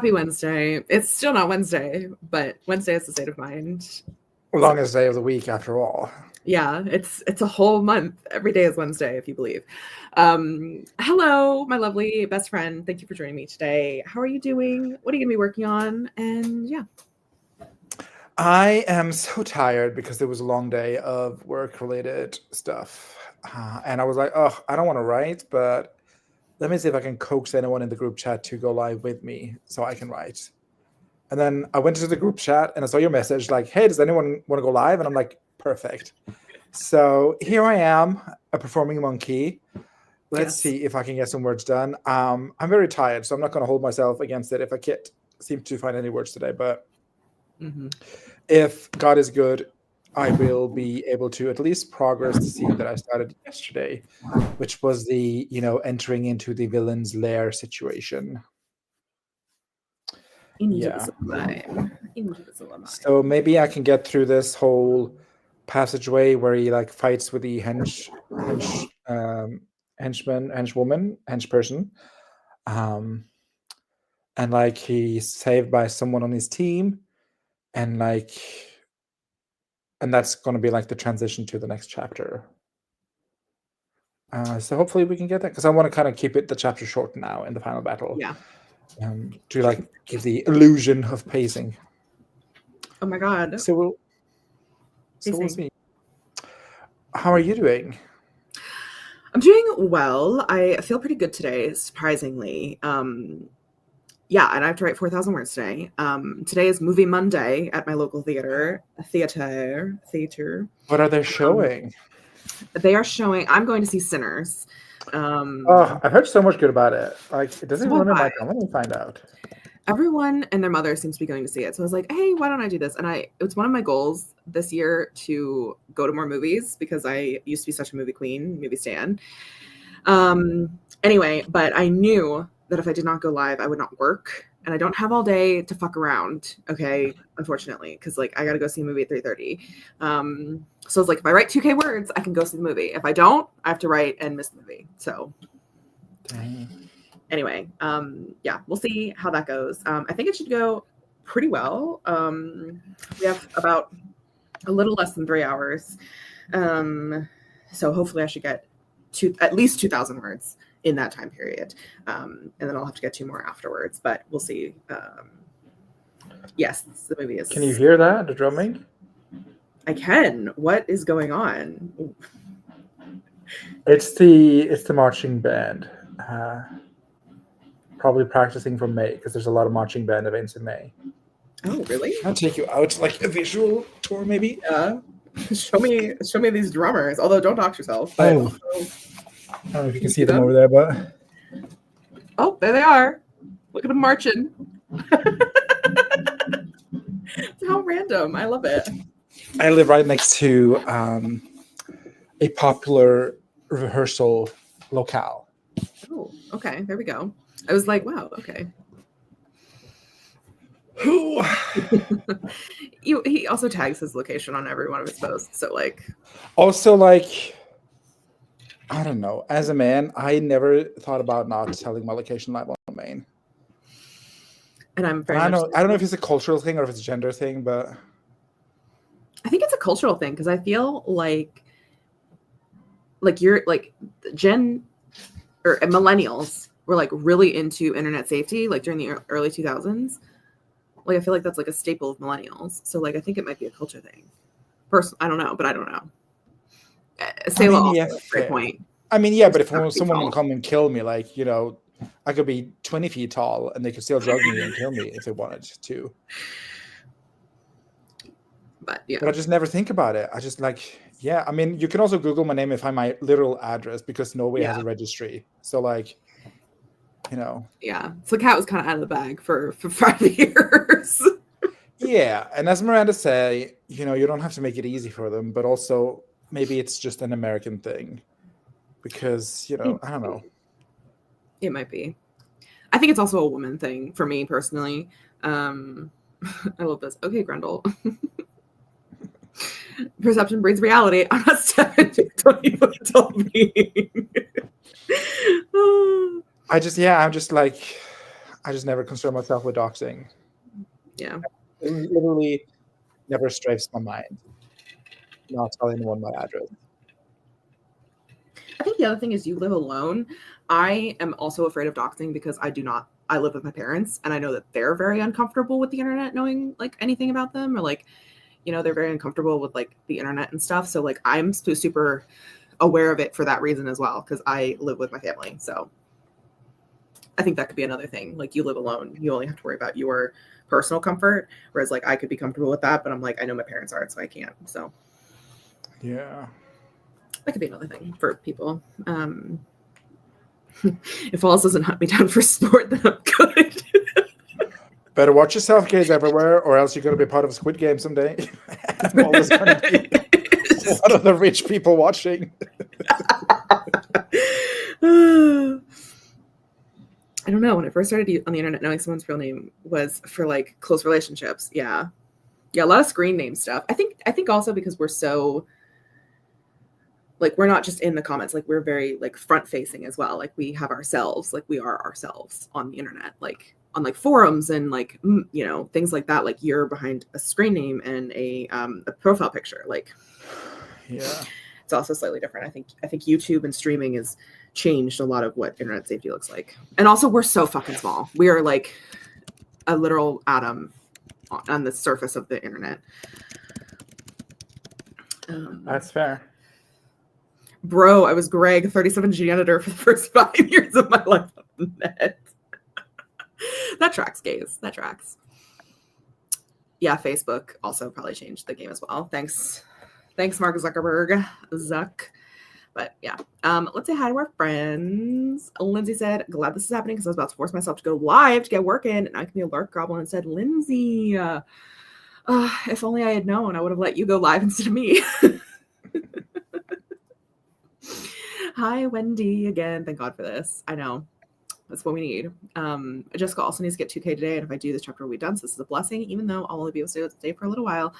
Happy Wednesday. It's still not Wednesday, but Wednesday is the state of mind. Longest day of the week, after all. Yeah, it's a whole month. Every day is Wednesday, if you believe. Hello, my lovely best friend. Thank you for joining me today. How are you doing? What are you going to be working on? And yeah. I am so tired because it was a long day of work-related stuff. And I was like, oh, I don't want to write, but let me see if I can coax anyone in the group chat to go live with me so I can write. And then I went into the group chat and I saw your message like, hey, does anyone want to go live? And I'm like, perfect. So here I am, a performing monkey. Let's see if I can get some words done. I'm very tired, so I'm not going to hold myself against it if I can't seem to find any words today. But if God is good, I will be able to at least progress the scene that I started yesterday, which was the, entering into the villain's lair situation. So maybe I can get through this whole passageway where he fights with the henchperson, and he's saved by someone on his team, and that's going to be the transition to the next chapter. So hopefully we can get that, because I want to kind of keep the chapter short now in the final battle. Yeah. To give the illusion of pacing. Oh my God. So we'll see. How are you doing? I'm doing well. I feel pretty good today, surprisingly. Yeah, and I have to write 4,000 words today. Today is Movie Monday at my local theater. What are they showing? They are showing. I'm going to see Sinners. I've heard so much good about it. It doesn't run in my town. Let me find out. Everyone and their mother seems to be going to see it. So I was like, hey, why don't I do this? And it's one of my goals this year to go to more movies, because I used to be such a movie queen, movie stan. Anyway, but I knew that if I did not go live, I would not work. And I don't have all day to fuck around, okay, unfortunately, because I got to go see a movie at 3:30. So I was like, if I write 2K words, I can go see the movie. If I don't, I have to write and miss the movie. So anyway, yeah, we'll see how that goes. I think it should go pretty well. We have about a little less than 3 hours. So hopefully I should get at least 2,000 words in that time period. And then I'll have to get 2 more afterwards, but we'll see. Yes, the movie is. Can you hear that, the drumming? I can. What is going on? It's the marching band. Probably practicing for May, because there's a lot of marching band events in May. Oh, really? I'll take you out a visual tour, maybe. Yeah. Show me these drummers. Although, don't dox yourself. But also, I don't know if you can see them over there, but oh, there they are. Look at them marching. How random! I love it. I live right next to a popular rehearsal locale. Oh, okay. There we go. I was like, wow, okay. He also tags his location on every one of his posts. So also I don't know. As a man, I never thought about not telling my location live on Maine. And I'm very I don't know if it's a cultural thing or if it's a gender thing, but I think it's a cultural thing, because I feel like you're Gen or millennials were really into internet safety during the early 2000s. I feel like that's a staple of millennials. So I think it might be a culture thing. I don't know, but I don't know. Great point. I mean, yeah, but if someone would come and kill me, I could be 20 feet tall and they could still drug me and kill me if they wanted to. But yeah. But I just never think about it. I just yeah. I mean, you can also Google my name and find my literal address, because Norway has a registry. So Yeah. So the cat was kind of out of the bag for 5 years. Yeah. And as Miranda say, you don't have to make it easy for them, but also maybe it's just an American thing, because, I don't know. It might be. I think it's also a woman thing for me personally. I love this. Okay, Grendel. Perception breeds reality. I'm not 70. Don't even tell me. I'm just I just never concern myself with doxing. Yeah. It literally never strikes my mind not tell anyone my address. I think the other thing is you live alone. I am also afraid of doxing because I live with my parents and I know that they're very uncomfortable with the internet knowing like anything about them, or like, they're very uncomfortable with like the internet and stuff. So like I'm super aware of it for that reason as well, because I live with my family. So I think that could be another thing. Like you live alone, you only have to worry about your personal comfort. Whereas like I could be comfortable with that, but I'm like, I know my parents aren't, so I can't. So Yeah. that could be another thing for people. If Wallace doesn't hunt me down for sport, then I'm good. Better watch yourself, kids everywhere, or else you're going to be part of a Squid Game someday. And Wallace going to be one of the rich people watching. I don't know. When I first started on the internet, knowing someone's real name was for like close relationships. Yeah. A lot of screen name stuff. I think also because we're so like, we're not just in the comments, like we're very like front facing as well. Like we have ourselves, like we are ourselves on the internet, like on like forums and like, things like that. Like you're behind a screen name and a profile picture. Like, yeah, it's also slightly different. I think YouTube and streaming has changed a lot of what internet safety looks like. And also we're so fucking small. We are like a literal atom on the surface of the internet. That's fair. Bro, I was Greg, 37 janitor for the first 5 years of my life on the net. That tracks, gays. That tracks. Yeah, Facebook also probably changed the game as well. Thanks, Mark Zuckerberg. Zuck. But yeah, let's say hi to our friends. Lindsay said, glad this is happening because I was about to force myself to go live to get work in, and I can be a lurk goblin and said, Lindsay, if only I had known, I would have let you go live instead of me. Hi, Wendy, again. Thank God for this. I know. That's what we need. Jessica also needs to get 2K today, and if I do, this chapter will be done, so this is a blessing, even though I'll only be able to stay for a little while.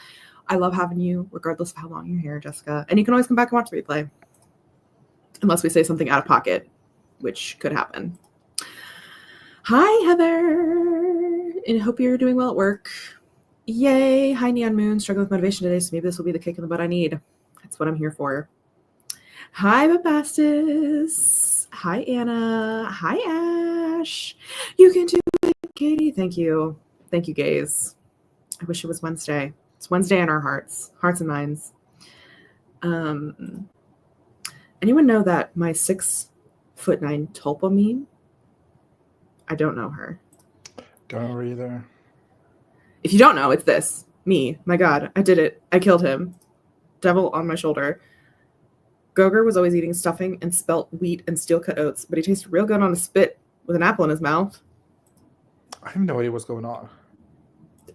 I love having you, regardless of how long you're here, Jessica. And you can always come back and watch the replay. Unless we say something out of pocket, which could happen. Hi, Heather. And I hope you're doing well at work. Yay. Hi, Neon Moon. Struggling with motivation today, so maybe this will be the kick in the butt I need. That's what I'm here for. Hi, Babastis. Hi, Anna. Hi, Ash. You can do it, Katie. Thank you. Thank you, gays. I wish it was Wednesday. It's Wednesday in our hearts and minds. Anyone know that my 6'9" Tulpa meme? I don't know her. Don't know either. If you don't know, it's this. Me. My God, I did it. I killed him. Devil on my shoulder. Gogurt was always eating stuffing and spelt wheat and steel-cut oats, but he tasted real good on a spit with an apple in his mouth. I have no idea what's going on.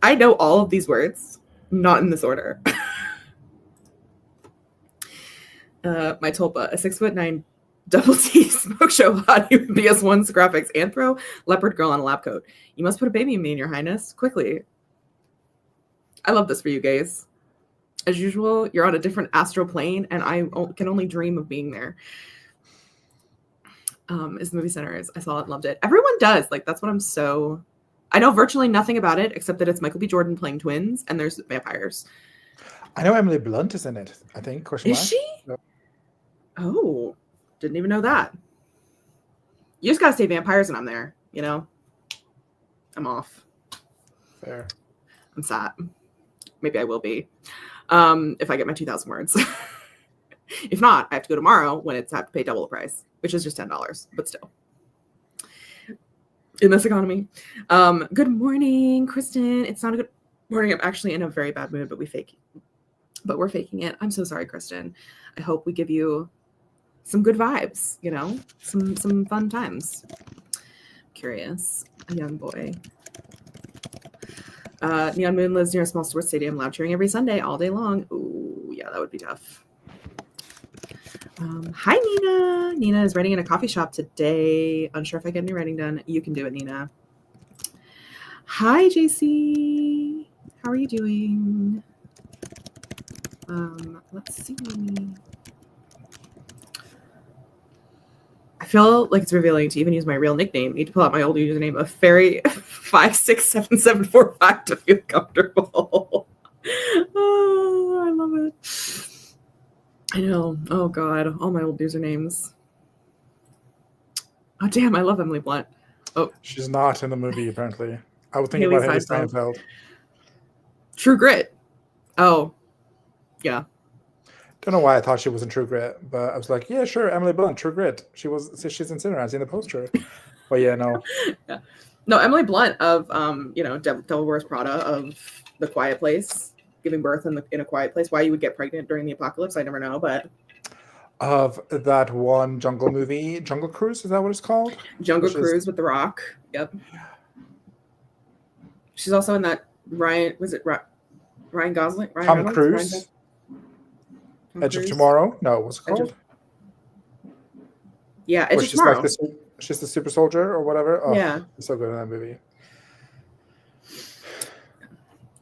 I know all of these words, not in this order. My Tulpa, a 6'9" double T smoke show hottie with BS1's graphics, anthro, leopard girl on a lab coat. You must put a baby in me, in your highness, quickly. I love this for you, gays. As usual, you're on a different astral plane, and I can only dream of being there. Is the movie Centers. I saw it and loved it. Everyone does. Like, that's what I'm so... I know virtually nothing about it, except that it's Michael B. Jordan playing twins, and there's vampires. I know Emily Blunt is in it, I think. Question Is mark. she? No. Oh, didn't even know that. You just gotta say vampires and I'm there, you know? I'm off. Fair. I'm sad. Maybe I will be. If I get my 2,000 words. If not, I have to go tomorrow when it's have to pay double the price, which is just $10, but still. In this economy. Good morning, Kristen. It's not a good morning. I'm actually in a very bad mood, but we're faking it. I'm so sorry, Kristen. I hope we give you some good vibes, you know, some fun times. Curious, a young boy. Neon Moon lives near a small sports stadium, loud cheering every Sunday, all day long. Ooh, yeah, that would be tough. Hi, Nina. Nina is writing in a coffee shop today. Unsure if I get any writing done. You can do it, Nina. Hi, JC. How are you doing? Let's see. I I feel like it's revealing to even use my real nickname. Need to pull out my old username of fairy567745 to feel comfortable. Oh, I love it. I know. Oh God, all my old usernames. Oh damn, I love Emily Blunt. Oh, She's not in the movie apparently. I was thinking Haley about Haley Steinfeld. Steinfeld. True Grit. Oh, yeah. Don't know why I thought she was in True Grit, but I was like, yeah, sure, Emily Blunt, True Grit. She's in Sinner. I seen the poster. But yeah, no. Yeah. No, Emily Blunt of Devil Wears Prada, of The Quiet Place, giving birth in a quiet place. Why you would get pregnant during the apocalypse, I never know, but Of that one jungle movie, Jungle Cruise, is that what it's called? Jungle Cruise with The Rock. Yep. She's also in that Ryan Gosling? Tom Cruise. Edge of Tomorrow? No, what's it called? Yeah, Edge of Tomorrow. She's the super soldier or whatever. Oh, yeah. It's so good in that movie.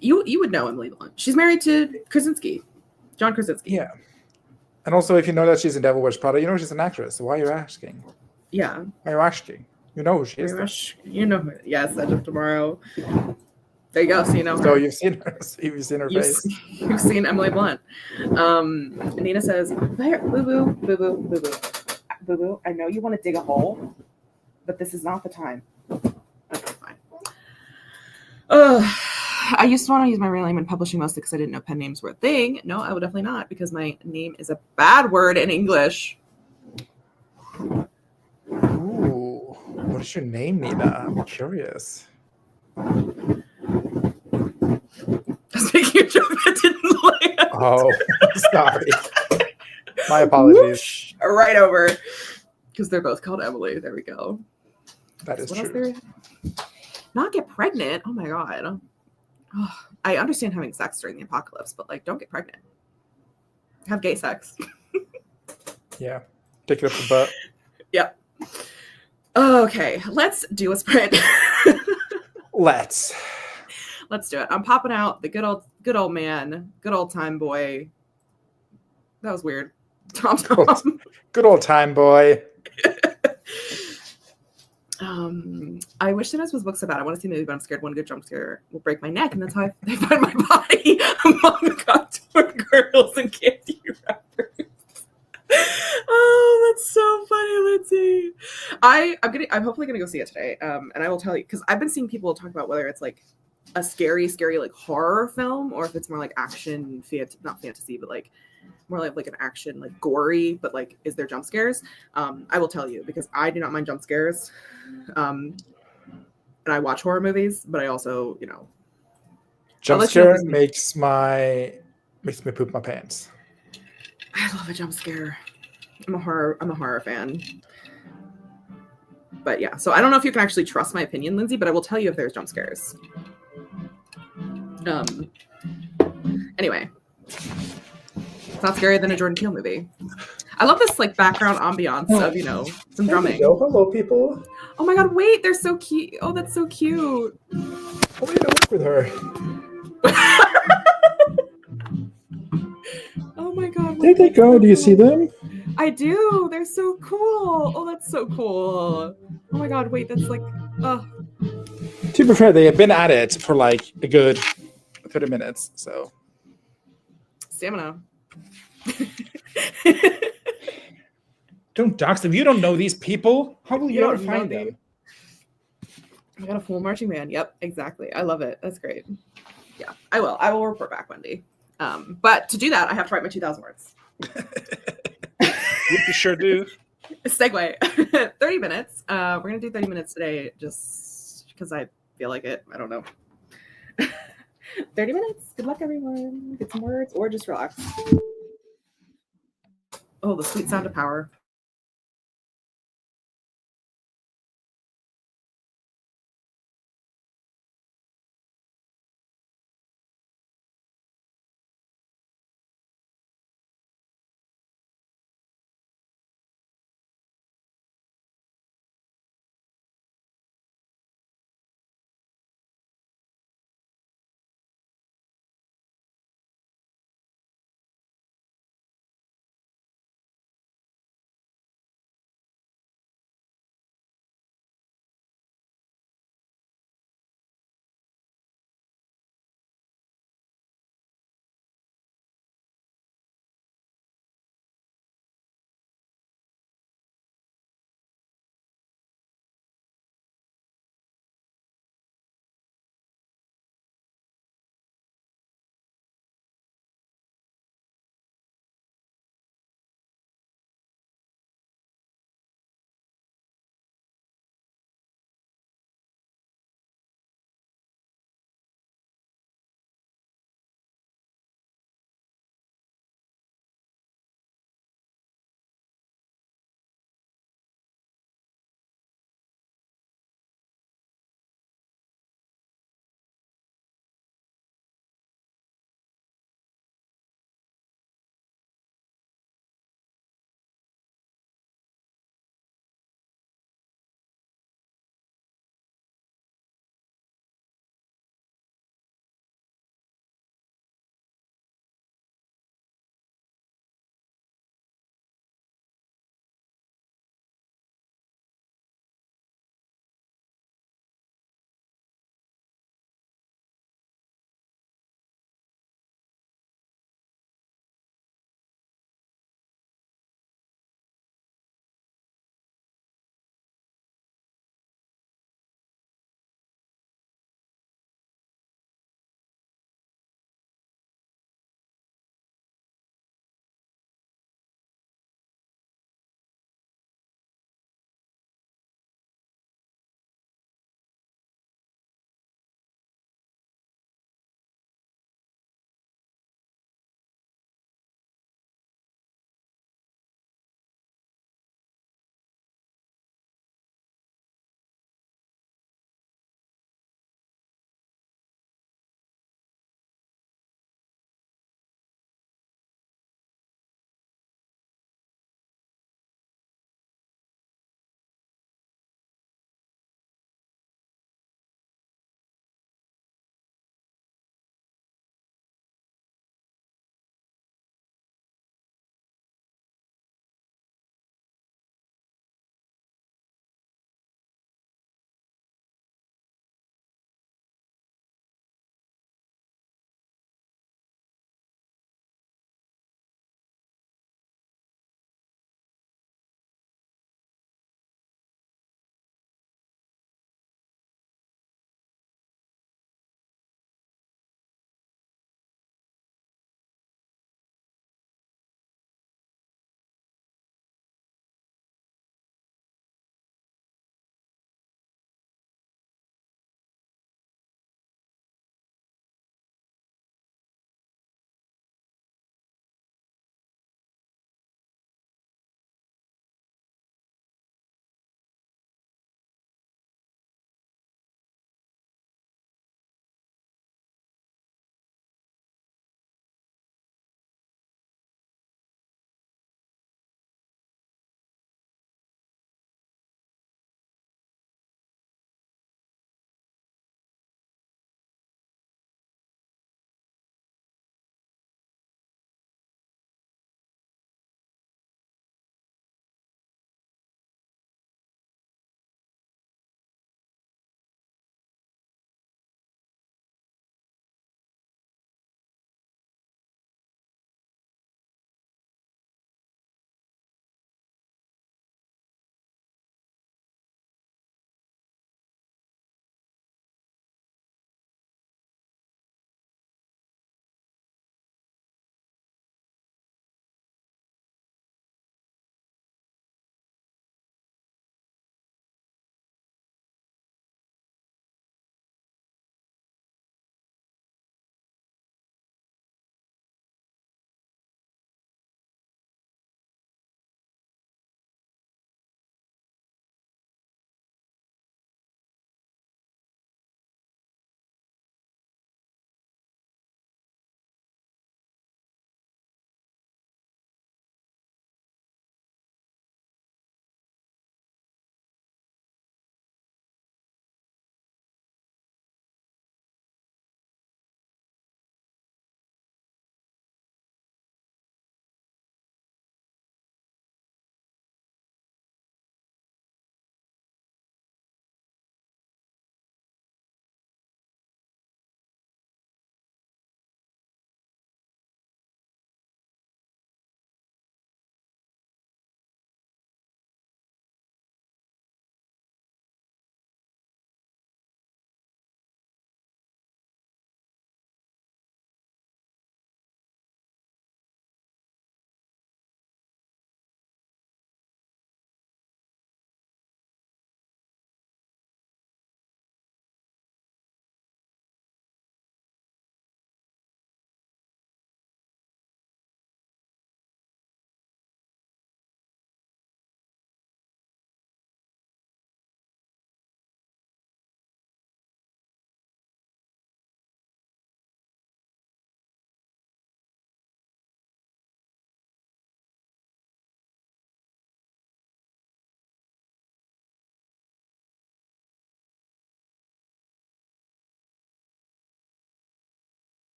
You would know Emily Blunt. She's married to Krasinski. John Krasinski. Yeah. And also, if you know that she's in Devil Wears Prada, you know she's an actress. So why are you asking? Yeah. Why are you asking? You know who she is. You know who. Yes, Edge of Tomorrow. There you go. So you know her. So you've seen her. You've seen her face. You've seen Emily Blunt. Nina says, boo boo, boo boo, boo boo. Boo boo, I know you want to dig a hole, but this is not the time. Okay, fine. I used to want to use my real name in publishing mostly because I didn't know pen names were a thing. No, I would definitely not, because my name is a bad word in English. Ooh, what is your name, Nina? I'm curious. I was making a joke that didn't land. Oh, sorry. My apologies. Whoosh, right over. Because they're both called Emily. There we go. That is true. Not get pregnant. Oh my God. Oh, I understand having sex during the apocalypse, but like, don't get pregnant. Have gay sex. Yeah. Take it up the butt. Yep. Okay. Let's do a sprint. Let's do it. I'm popping out the good old man, good old time boy. That was weird. Tom. Good old time boy. I wish there was books about it. I want to see a movie, but I'm scared one good jump scare will break my neck, and that's how I find my body among the contour girls and candy wrappers. Oh, that's so funny, Lindsay. I'm hopefully gonna go see it today. And I will tell you, because I've been seeing people talk about whether it's like a scary like horror film, or if it's more like action, not fantasy, but like more like an action, like gory, but like, is there jump scares? I will tell you, because I do not mind jump scares. And I watch horror movies, but I also, jump scare makes me poop my pants. I love a jump scare. I'm a horror fan. But yeah, so I don't know if you can actually trust my opinion, Lindsay, but I will tell you if there's jump scares. Anyway. It's not scarier than a Jordan Peele movie. I love this like background ambiance of, some drumming. Hello, people. Oh my God, wait, they're so cute. Oh, that's so cute. I want to work with her. Oh my God. There they go. Do you see them? I do. They're so cool. Oh, that's so cool. Oh my God, wait, that's like, To be fair, they have been at it for like a good 30 minutes, so. Stamina. Don't dox them. You don't know these people. How will you ever find them? I got a full marching band. Yep, exactly. I love it. That's great. Yeah, I will. I will report back, Wendy. But to do that, I have to write my 2,000 words. You sure do. Segue. 30 minutes. We're going to do 30 minutes today just because I feel like it. I don't know. 30 minutes. Good luck, everyone. Get some words or just relax. Oh, the sweet sound of power.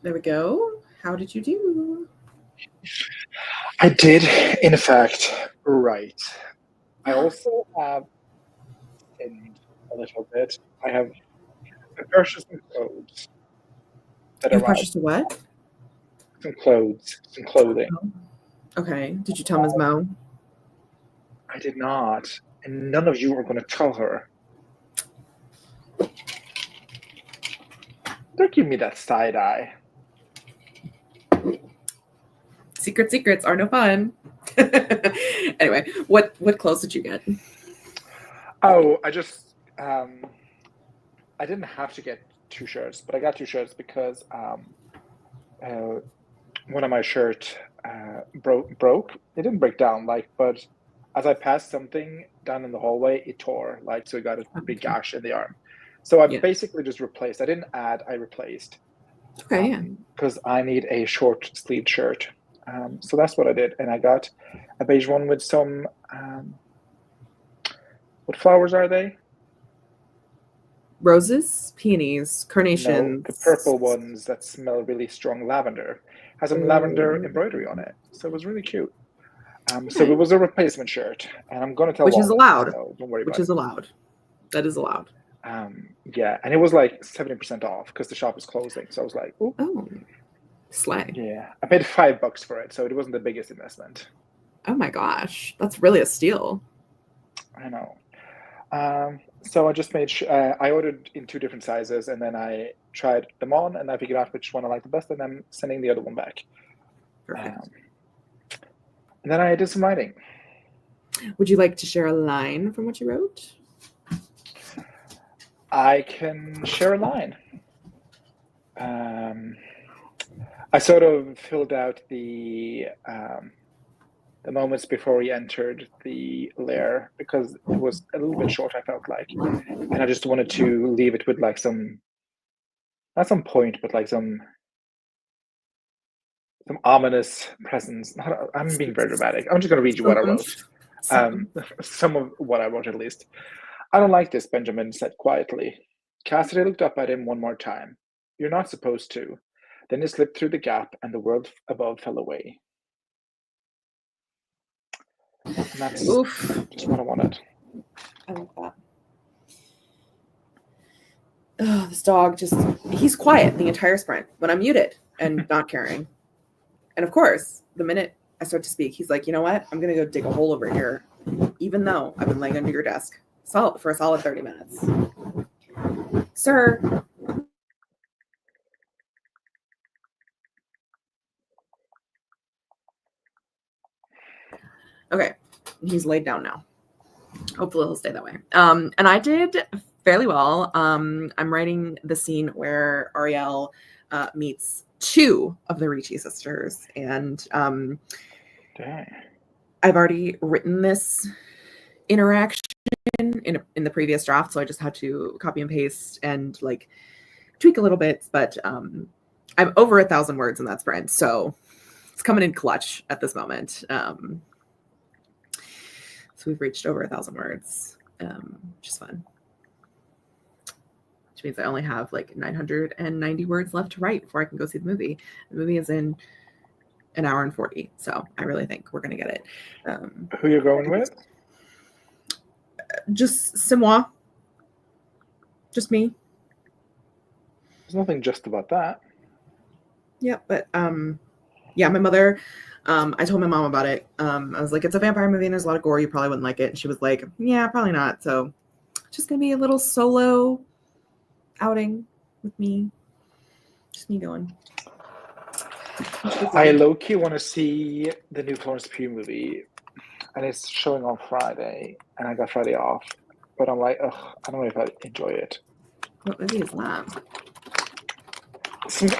There we go. How did you do? I did, in fact, right. I also have in a little bit. I have purchased some clothes that You've arrived. purchased a what? Some clothes, some clothing. Okay. Did you tell Ms. Mo? I did not, and none of you are going to tell her. Don't give me that side eye. Secrets are no fun. Anyway, what clothes did you get? Oh, I didn't have to get 2 shirts, but I got 2 shirts because one of my shirt broke. It didn't break down, but as I passed something down in the hallway, it tore, so it got a big gash in the arm. So I Yeah. basically just replaced. I didn't add, I replaced. Okay, yeah. Because I need a short sleeved shirt. So that's what I did. And I got a beige one with some, what flowers are they? Roses, peonies, No, carnations. the purple ones that smell really strong lavender. Has some lavender embroidery on it. So it was really cute. So it was a replacement shirt. And I'm going to tell Which is Walnut, allowed. so don't worry Which about is allowed. That is allowed. it. Yeah, and it was like 70% off because the shop was closing. So I was like, ooh. Oh, slay. Yeah, I paid $5 for it, so it wasn't the biggest investment. Oh my gosh, that's really a steal. I know. So I just made I ordered in 2 different sizes, and then I tried them on, and I figured out which one I like the best, and I'm sending the other one back. Perfect. And then I did some writing. Would you like to share a line from what you wrote? I can share a line. I sort of filled out the moments before he entered the lair because it was a little bit short, I felt like, and I just wanted to leave it with not some point, but some ominous presence. I'm being very dramatic. I'm just going to read you what I wrote. Some of what I wrote, at least. I don't like this, Benjamin said quietly. Cassidy looked up at him one more time. You're not supposed to. Then he slipped through the gap, and the world above fell away. And that's just what I wanted. I like that. Oh, this dog he's quiet the entire sprint when I'm muted and not caring. And of course, the minute I start to speak, he's like, you know what? I'm going to go dig a hole over here, even though I've been laying under your desk for a solid 30 minutes. Sir. Okay. He's laid down now. Hopefully he'll stay that way. And I did fairly well. I'm writing the scene where Ariel meets 2 of the Ricci sisters. And I've already written this interaction in the previous draft, so I just had to copy and paste and tweak a little bit. But I'm over 1,000 words in that sprint, so it's coming in clutch at this moment. So we've reached over 1,000 words, which is fun. Which means I only have 990 words left to write before I can go see the movie. The movie is in an hour and 40, so I really think we're going to get it. Who you're going with? Just c'est moi. Just me. There's nothing just about that. Yeah, but yeah, my mother, I told my mom about it. I was like, it's a vampire movie and there's a lot of gore. You probably wouldn't like it. And she was like, yeah, probably not. So it's just going to be a little solo outing with me. Just me going. I low-key want to see the new Florence Pugh movie, and it's showing on Friday, and I got Friday off. But I'm like, ugh, I don't know if I enjoy it. What movie is that?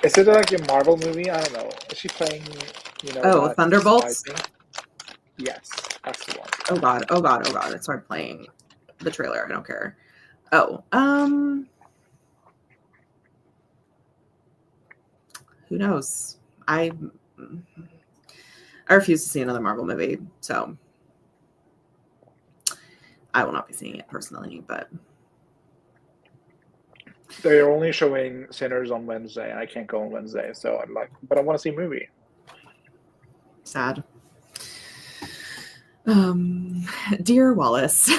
Is it like a Marvel movie? I don't know. Is she playing, Thunderbolts? Yes, that's the one. Oh god. It started playing the trailer. I don't care. Oh, who knows? I refuse to see another Marvel movie, so I will not be seeing it personally, but They're only showing Sinners on Wednesday, and I can't go on Wednesday, so I'm like, but I want to see a movie. Sad. Dear Wallace,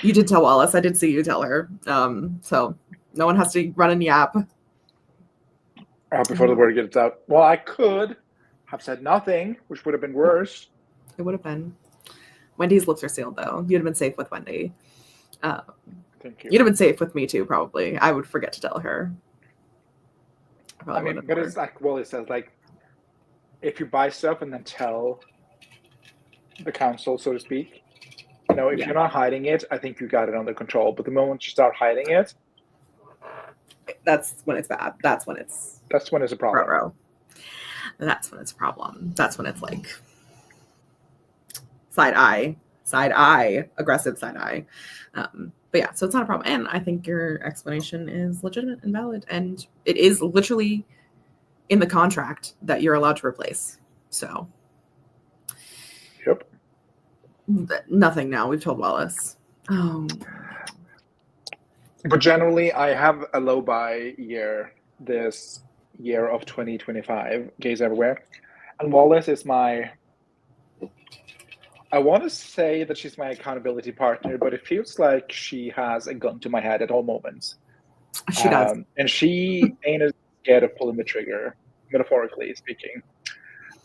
you did tell Wallace. I did see you tell her. So no one has to run and yap. Before the word gets out. Well, I could have said nothing, which would have been worse. It would have been. Wendy's lips are sealed, though. You'd have been safe with Wendy. Thank you. You'd have been safe with me, too, probably. I would forget to tell her. I mean, but it's like Wally says, like, if you buy stuff and then tell the council, so to speak, you know, if you're not hiding it, I think you got it under control. But the moment you start hiding it, that's when it's bad. That's when it's a problem. Bro. That's when it's a problem. That's when it's like side eye, aggressive side eye. But yeah, so it's not a problem. And I think your explanation is legitimate and valid. And it is literally in the contract that you're allowed to replace. So. Yep. Nothing now. We've told Wallace. But generally, I have a low buy year this year of 2025, Gays Everywhere. And Wallace is my, I want to say that she's my accountability partner, but it feels like she has a gun to my head at all moments. She does. And she ain't as scared of pulling the trigger, metaphorically speaking.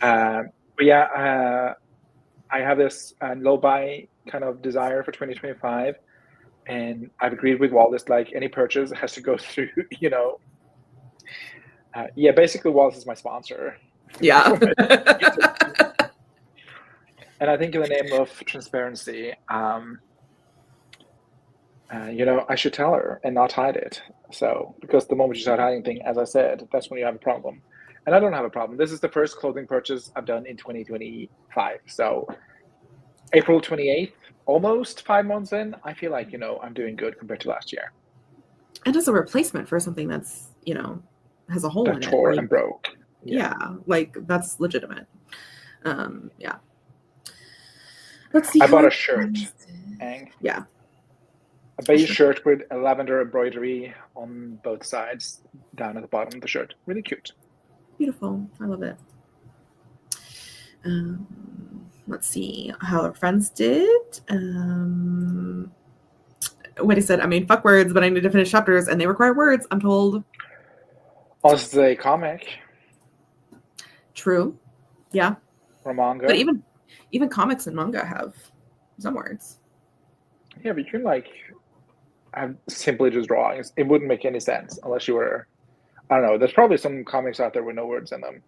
But yeah, I have this low buy kind of desire for 2025. And I've agreed with Wallace, like any purchase has to go through, you know. Basically Wallace is my sponsor. Yeah. And I think in the name of transparency, you know, I should tell her and not hide it. So, because the moment you start hiding things, as I said, that's when you have a problem. And I don't have a problem. This is the first clothing purchase I've done in 2025. So, April 28th, almost 5 months in, I feel like, you know, I'm doing good compared to last year. And as a replacement for something that's, you know, has a hole in it. Tore and broke. Yeah, like that's legitimate. Yeah. Let's see. I bought a shirt. Yeah. A beige shirt with a lavender embroidery on both sides, down at the bottom of the shirt. Really cute. Beautiful. I love it. Let's see how our friends did. Wendy said, I mean, fuck words, but I need to finish chapters, and they require words, I'm told. Oh, this is a comic. True. Yeah. Or manga. But even comics and manga have some words. Yeah, but you can like have simply just drawings. It wouldn't make any sense unless you were, I don't know. There's probably some comics out there with no words in them.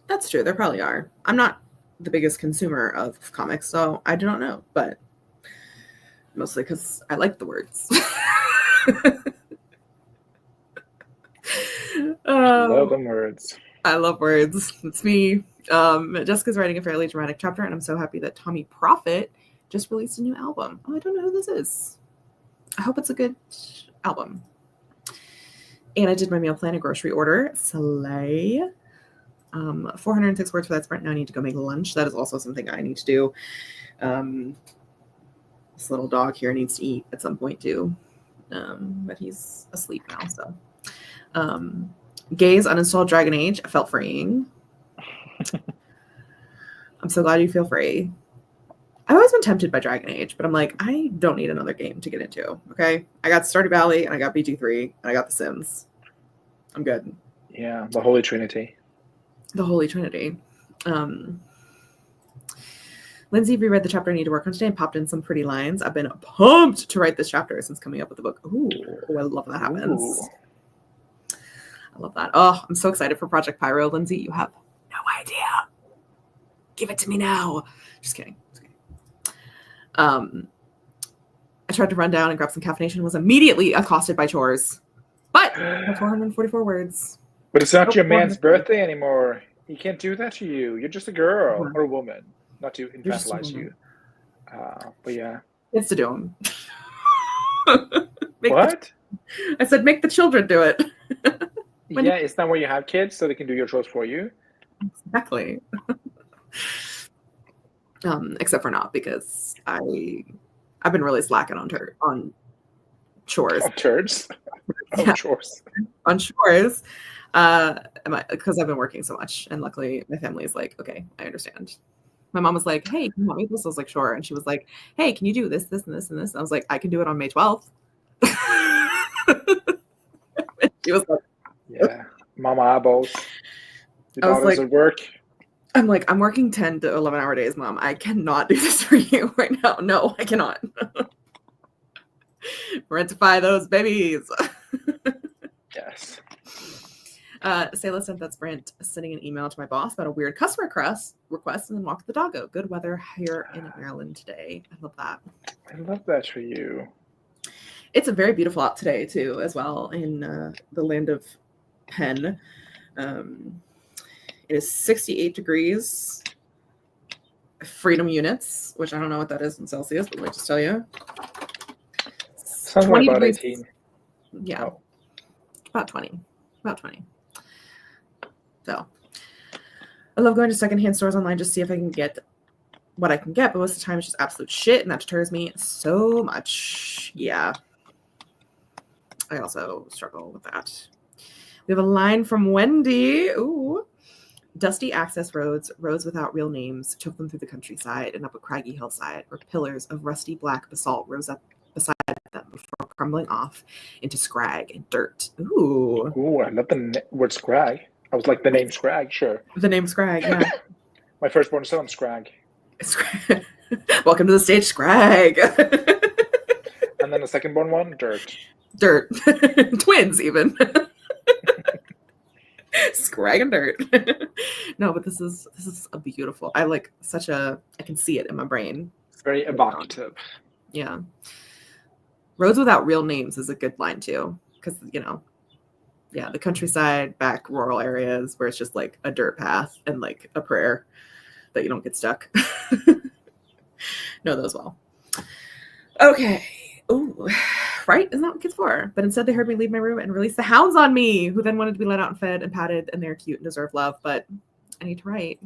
That's true. There probably are. I'm not the biggest consumer of comics, so I do not know, but mostly because I like the words. Love them words. I love words. It's me. Jessica's writing a fairly dramatic chapter, and I'm so happy that Tommy Prophet just released a new album. Oh, I don't know who this is. I hope it's a good album. And I did my meal plan, a grocery order. Slay. 406 words for that sprint. Now I need to go make lunch. That is also something I need to do. This little dog here needs to eat at some point too. But he's asleep now, so. Gaze uninstalled Dragon Age. I felt freeing. I'm so glad you feel free. I've always been tempted by Dragon Age, but I'm like, I don't need another game to get into. Okay, I got Stardew Valley, and I got BG3, and I got The Sims. I'm good. Yeah, the Holy Trinity. The Holy Trinity. Lindsay reread the chapter I need to work on today and popped in some pretty lines. I've been pumped to write this chapter since coming up with the book. Ooh, I love when that happens. Ooh. I love that. Oh, I'm so excited for Project Pyro, Lindsay. You have no idea. Give it to me now. Just kidding. I tried to run down and grab some caffeination and was immediately accosted by chores. But 444 words. But it's not your man's birthday anymore. He can't do that to you. You're just a girl or a woman. Not to infantilize you. But yeah. It's to do them. What? I said make the children do it. Yeah, it's not where you have kids so they can do your chores for you. Exactly. Except for not, because I've been really slacking on chores. Oh, turds. Oh, Yeah, chores. on chores. Because I've been working so much, and luckily my family is like, okay, I understand. My mom was like, hey, can you help me with this? I was like, sure. And she was like, hey, can you do this, this, and this, and this? And I was like, I can do it on May 12th. She was like, Yeah. Mama eyeballs. Your I was daughter's like, at work. I'm like, I'm working 10 to 11-hour days, Mom. I cannot do this for you right now. No, I cannot. Rentify those babies. Yes. Sayla sent that Sprint sending an email to my boss about a weird customer request and then walked the doggo. Good weather here in Maryland today. I love that. I love that for you. It's a very beautiful out today too, as well, in the land of Penn. It is 68 degrees. Freedom units, which I don't know what that is in Celsius, but let me just tell you. Sounds like about 18. Yeah. Oh. About 20. About 20. So I love going to secondhand stores online just to see if I can get what I can get, but most of the time it's just absolute shit, and that deters me so much. Yeah. I also struggle with that. We have a line from Wendy. Ooh. Dusty access roads, roads without real names, took them through the countryside and up a craggy hillside where pillars of rusty black basalt rose up beside them before crumbling off into scrag and dirt. Ooh. Ooh, I love the word scrag. I was like, the name Scrag, sure. The name Scrag, yeah. My firstborn son, Scrag. Scrag. Welcome to the stage, Scrag. And then the secondborn one, Dirt. Dirt. Twins, even. Scrag and dirt. No, but this is a beautiful. I can see it in my brain. It's very evocative. Yeah. Roads without real names is a good line too, because yeah, the countryside, back rural areas where it's just like a dirt path and like a prayer that you don't get stuck. Know those well. Okay. Ooh, right? Isn't that what kids for? But instead they heard me leave my room and release the hounds on me, who then wanted to be let out and fed and patted, and they're cute and deserve love, but I need to write.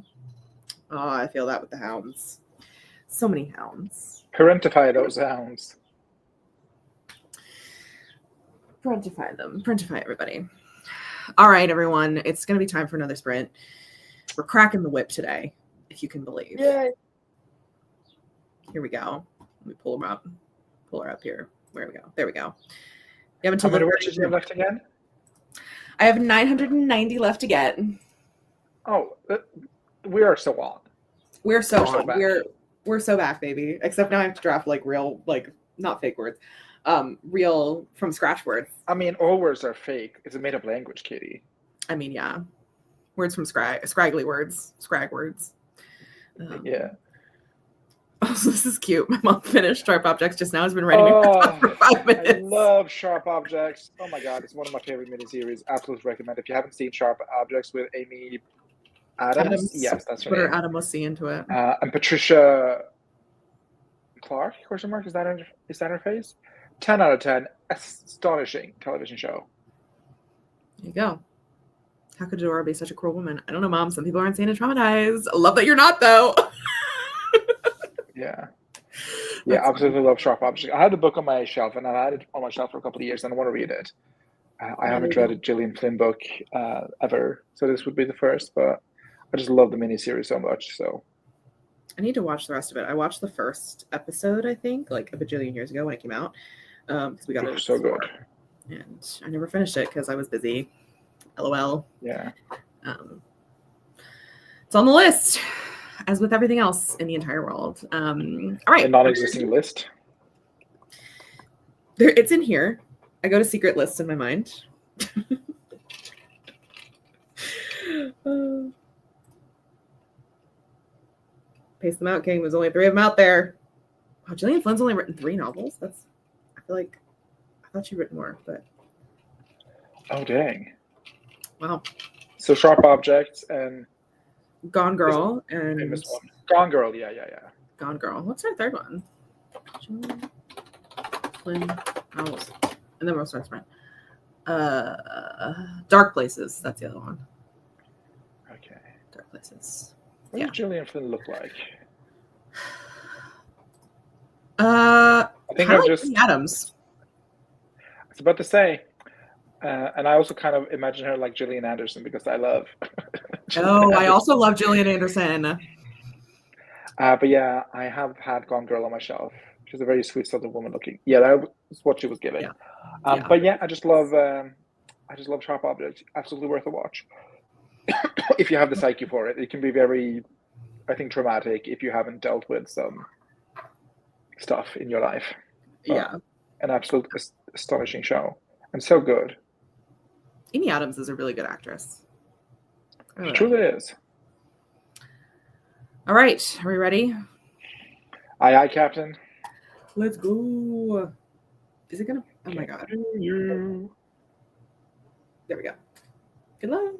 Oh, I feel that with the hounds. So many hounds. Parentify those hounds. Printify them. Printify everybody. All right, everyone. It's going to be time for another sprint. We're cracking the whip today, if you can believe. Yay. Here we go. Let me pull them up. Pull her up here. Where we go? There we go. You have How until many words did you have left again? I have 990 left to get. Oh, we are so on. We're so We're so on. back. We're so back, baby. Except now I have to draft like real, like not fake words, real from scratch words. I mean, all words are fake. It's a made-up language, Katie. I mean, yeah, words from scraggly words, scrag words. Yeah. Oh, so this is cute. My mom finished Sharp Objects just now. Has been writing me for 5 minutes. I love Sharp Objects. Oh my god, it's one of my favorite miniseries. Absolutely recommend. If you haven't seen Sharp Objects with Amy Adams, yes, that's her Put her name. Adam will see into it. And Patricia Clark, question mark, is that her face? 10 out of 10. Astonishing television show. There you go. How could Dora be such a cruel woman? I don't know, Mom. Some people aren't saying it traumatized. I love that you're not, though. Yeah. Yeah, absolutely love Sharp Objects. I had the book on my shelf, and I had it on my shelf for a couple of years, and I want to read it. I haven't read a Gillian Flynn book ever, so this would be the first, but I just love the miniseries so much. So I need to watch the rest of it. I watched the first episode, I think, like a bajillion years ago when it came out, because we got it. So good. And I never finished it because I was busy. LOL. Yeah. It's on the list, as with everything else in the entire world. All right. A non-existing list. It's in here. I go to secret lists in my mind. Pace them out, King. There's only 3 of them out there. Wow, Gillian Flynn's only written 3 novels. I thought she'd written more, but Oh dang. wow. So Sharp Objects and Gone Girl and famous one. Gone Girl, yeah. Gone Girl. What's her third one? Gillian Flynn novels. And then we'll start sprint. Dark Places. That's the other one. Okay. Dark Places. What does Gillian Flynn look like? I think kind I've of just Adams. was about to say, and I also kind of imagine her like Gillian Anderson because I love Gillian Oh, I Anderson. also love Gillian Anderson. But yeah, I have had Gone Girl on my shelf. She's a very sweet Southern woman looking. Yeah, that was what she was giving. Yeah. Yeah. But yeah, I just love Sharp Objects. Absolutely worth a watch if you have the psyche for it. It can be very, I think, traumatic if you haven't dealt with some stuff in your life. Yeah. An absolute astonishing show and so good. Amy Adams is a really good actress. I She really like truly her. is. All right. Are we ready? Aye, aye, Captain. Let's go. Is it gonna? Oh my god. You. There we go. Good luck.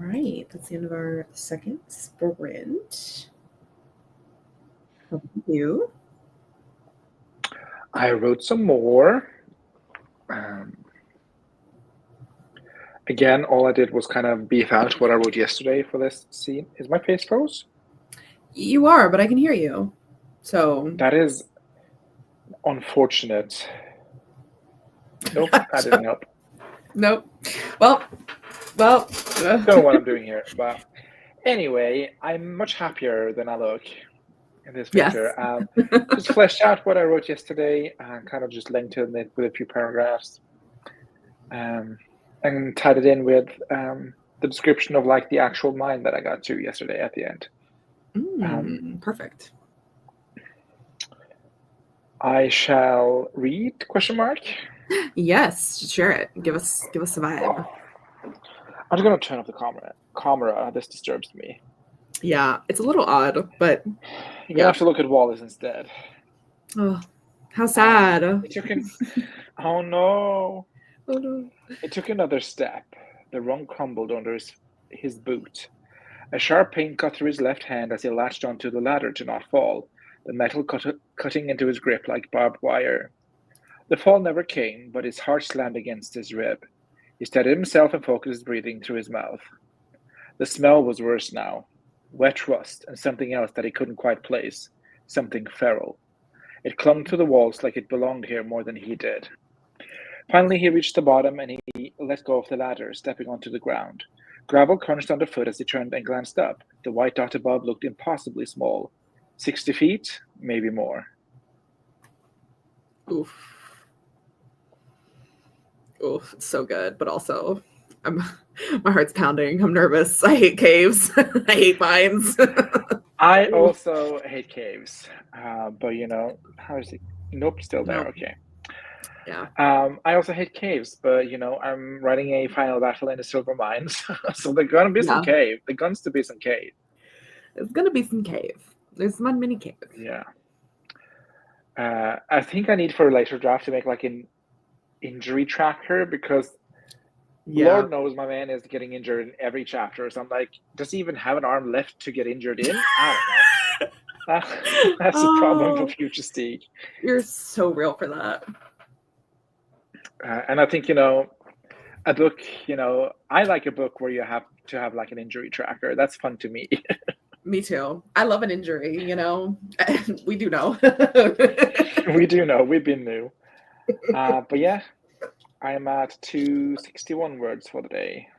right, that's the end of our second sprint. How about you? I wrote some more. Again, all I did was kind of beef out what I wrote yesterday for this scene. Is my face froze? You are, but I can hear you. So That is unfortunate. Nope, that didn't help. nope. Well. Don't know what I'm doing here, but anyway, I'm much happier than I look in this Yes. picture. Just fleshed out what I wrote yesterday and kind of just linked to it with a few paragraphs. And tied it in with the description of like the actual mine that I got to yesterday at the end. Perfect. I shall read ? Yes, share it. Give us a vibe. I'm just gonna turn off the camera. This disturbs me. Yeah, it's a little odd, but You're gonna have to look at Wallace instead. oh, how sad. It took oh no. Oh no. It took another step. The rung crumbled under his boot. A sharp pain cut through his left hand as he latched onto the ladder to not fall, the metal cutting into his grip like barbed wire. The fall never came, but his heart slammed against his rib. He steadied himself and focused his breathing through his mouth. The smell was worse now. Wet rust and something else that he couldn't quite place. Something feral. It clung to the walls like it belonged here more than he did. Finally, he reached the bottom and he let go of the ladder, stepping onto the ground. Gravel crunched underfoot as he turned and glanced up. The white dot above looked impossibly small. 60 feet, maybe more. Oof. Oof, it's so good, but also my heart's pounding. I'm nervous. I hate caves. I hate mines. I also hate caves. But you know, how is it? Nope, still there. Nope. Okay. Yeah. I also hate caves, but you know, I'm writing a final battle in the silver mines, so there's gonna be some cave. There's going to be some cave. There's gonna be some cave. There's one mini cave. Yeah. I think I need for a later draft to make like an injury tracker because Lord knows my man is getting injured in every chapter. So I'm like, does he even have an arm left to get injured in? I don't know. That's a problem for future Steed. You're so real for that. And I think, you know, a book, you know, I like a book where you have to have like an injury tracker. That's fun to me. Me too. I love an injury, you know. We do know. We do know. We've been new. But yeah, I'm at 261 words for the day.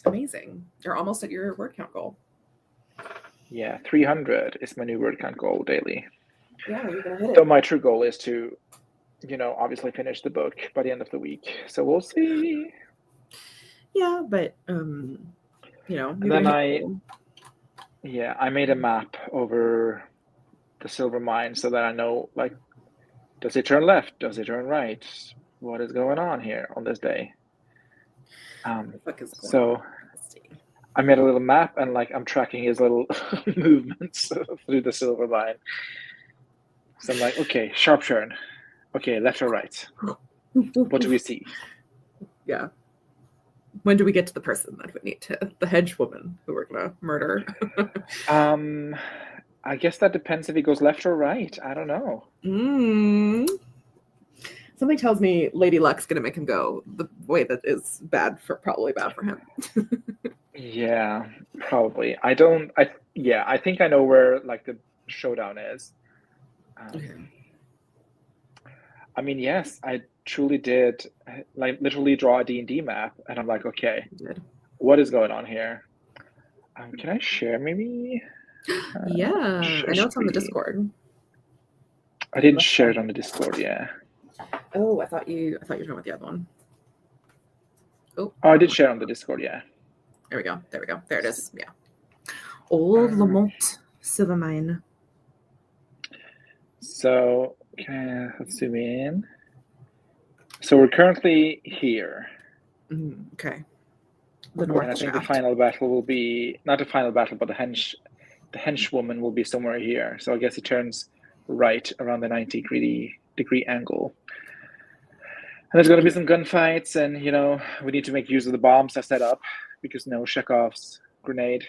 Amazing. You're almost at your word count goal. Yeah, 300 is my new word count goal daily. Yeah, you're gonna hit it. So my true goal is to, you know, obviously finish the book by the end of the week. So we'll see. Yeah, but you know. And then I made a map over the silver mine so that I know, like, does it turn left? Does it turn right? What is going on here on this day? So I made a little map and like I'm tracking his little movements through the silver mine. So I'm like, okay, sharp turn. Okay, left or right? What do we see? Yeah. When do we get to the person that we need to, the hedge woman who we're gonna murder? I guess that depends if he goes left or right. I don't know. Something tells me Lady Luck's gonna make him go the way that is probably bad for him. Yeah, probably. I think I know where like the showdown is. I mean, yes, I truly did like literally draw a D&D map and I'm like, okay, what is going on here? Can I share maybe? Yeah, I know it's on the Discord. I didn't share it on the Discord, yeah. Oh, I thought you were talking about the other one. Oh, I did share on the Discord, yeah. There we go. There it is. Yeah. Old Lamont Silvermine. So let's zoom in. So we're currently here. Okay. The North and I think the final battle will be not the final battle, but the henchwoman will be somewhere here. So I guess it turns right around the 90-degree angle. And there's going to be some gunfights, and you know we need to make use of the bombs I set up because no Chekhov's grenade.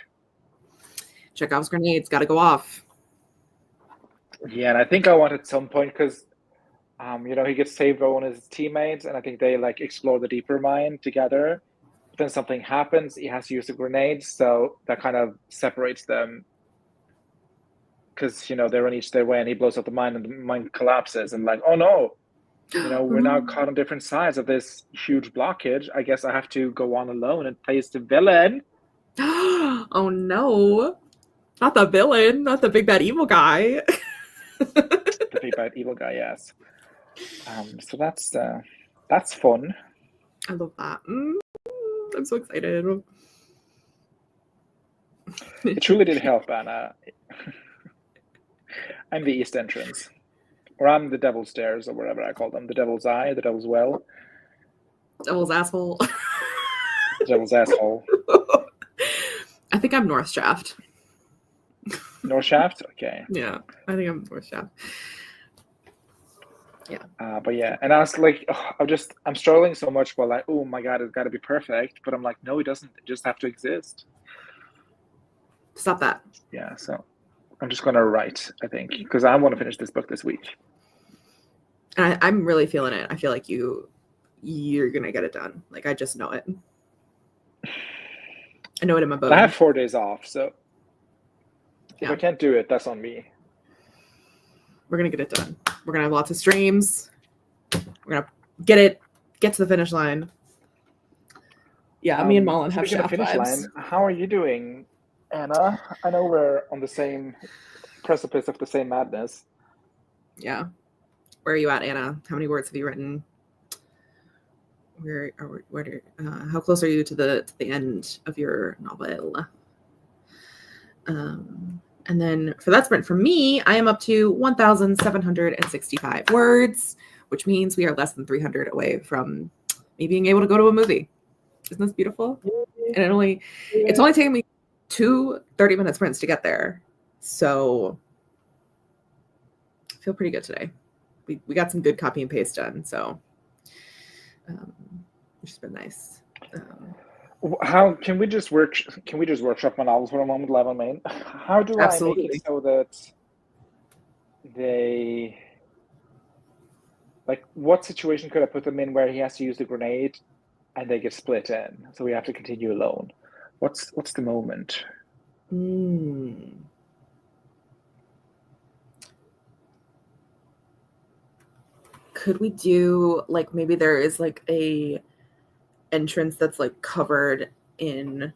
Chekhov's grenade's got to go off. Yeah, and I think I want at some point because, he gets saved by one of his teammates, and I think they like explore the deeper mine together. But then something happens; he has to use the grenades, so that kind of separates them. Because they run each their way, and he blows up the mine, and the mine collapses, and like, oh no, we're now caught on different sides of this huge blockage. I guess I have to go on alone and face the villain. Oh no. Not the villain, not the big bad evil guy. The big bad evil guy, yes. So that's fun. I love that. I'm so excited. It truly did help, Anna. I'm the East Entrance. Or I'm the Devil's Stairs, or whatever I call them. The Devil's Eye, the Devil's Well. Devil's asshole. The Devil's Asshole. I think I'm North Shaft. North Shaft? Okay. Yeah, I think I'm North Shaft. Yeah. But yeah, and I was like, I'm struggling so much. But like, oh my God, it's got to be perfect. But I'm like, no, it doesn't. It just have to exist. Stop that. Yeah, so I'm just going to write, I think, because I want to finish this book this week. And I'm really feeling it. I feel like you're going to get it done. Like, I just know it. I know it in my bones. I have 4 days off, so if Yeah. I can't do it, that's on me. We're going to get it done. We're going to have lots of streams. We're going to get to the finish line. Yeah, me and Mullen have speaking of Shaft finish vibes. line, how are you doing, Anna? I know we're on the same precipice of the same madness. Yeah. Where are you at, Anna? How many words have you written? How close are you to the end of your novel? And then for that sprint, for me, I am up to 1,765 words, which means we are less than 300 away from me being able to go to a movie. Isn't this beautiful? And it's only taken me 2 30-minute sprints to get there. So I feel pretty good today. We got some good copy and paste done, so which has been nice. How can we just workshop my novels for a moment, Level Main? How do Absolutely. I make it so that they like what situation could I put them in where he has to use the grenade and they get split in, so we have to continue alone? What's the moment? Could we do like maybe there is like a entrance that's like covered in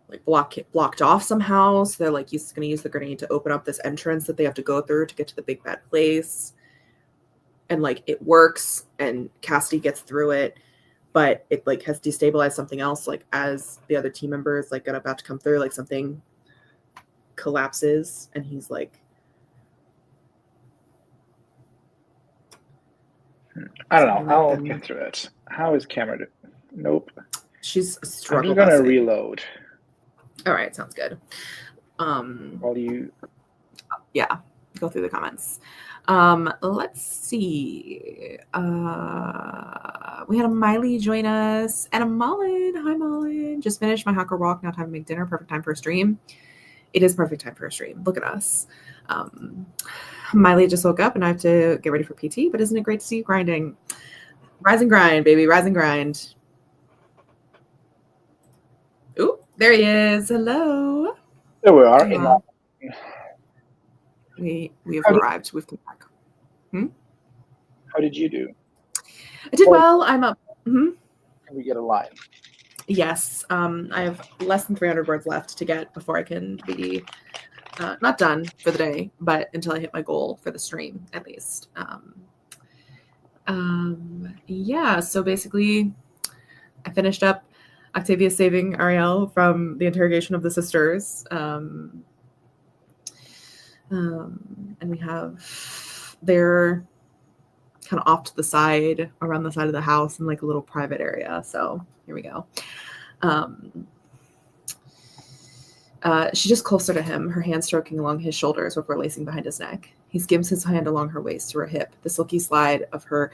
like blocked off somehow, so they're like going to use the grenade to open up this entrance that they have to go through to get to the big bad place, and like it works and Cassidy gets through it, but it like has destabilized something else, like as the other team members like got about to come through, like something collapses and he's like, I don't know. I'll get through it. How is Cameron? Nope. She's I'm struggling. just gonna reload. All right, sounds good. While you, yeah, go through the comments. Let's see. We had a Miley join us and a Mullen. Hi, Mullen. Just finished my hacker walk. Now time to make dinner. Perfect time for a stream. It is perfect time for a stream. Look at us. Miley just woke up and I have to get ready for PT, but isn't it great to see you grinding? Rise and grind, baby. Rise and grind. Ooh, there he is. Hello. there we are. We have arrived. We've come back. How did you do? I did well. I'm up. Can we get a line? Yes. I have less than 300 words left to get before I can be not done for the day, but until I hit my goal for the stream, at least. Yeah. So basically, I finished up Octavia saving Ariel from the interrogation of the sisters. And we have they're kind of off to the side, around the side of the house in like a little private area. So here we go. She's just closer to him, her hand stroking along his shoulders before lacing behind his neck. He skims his hand along her waist to her hip, the silky slide of her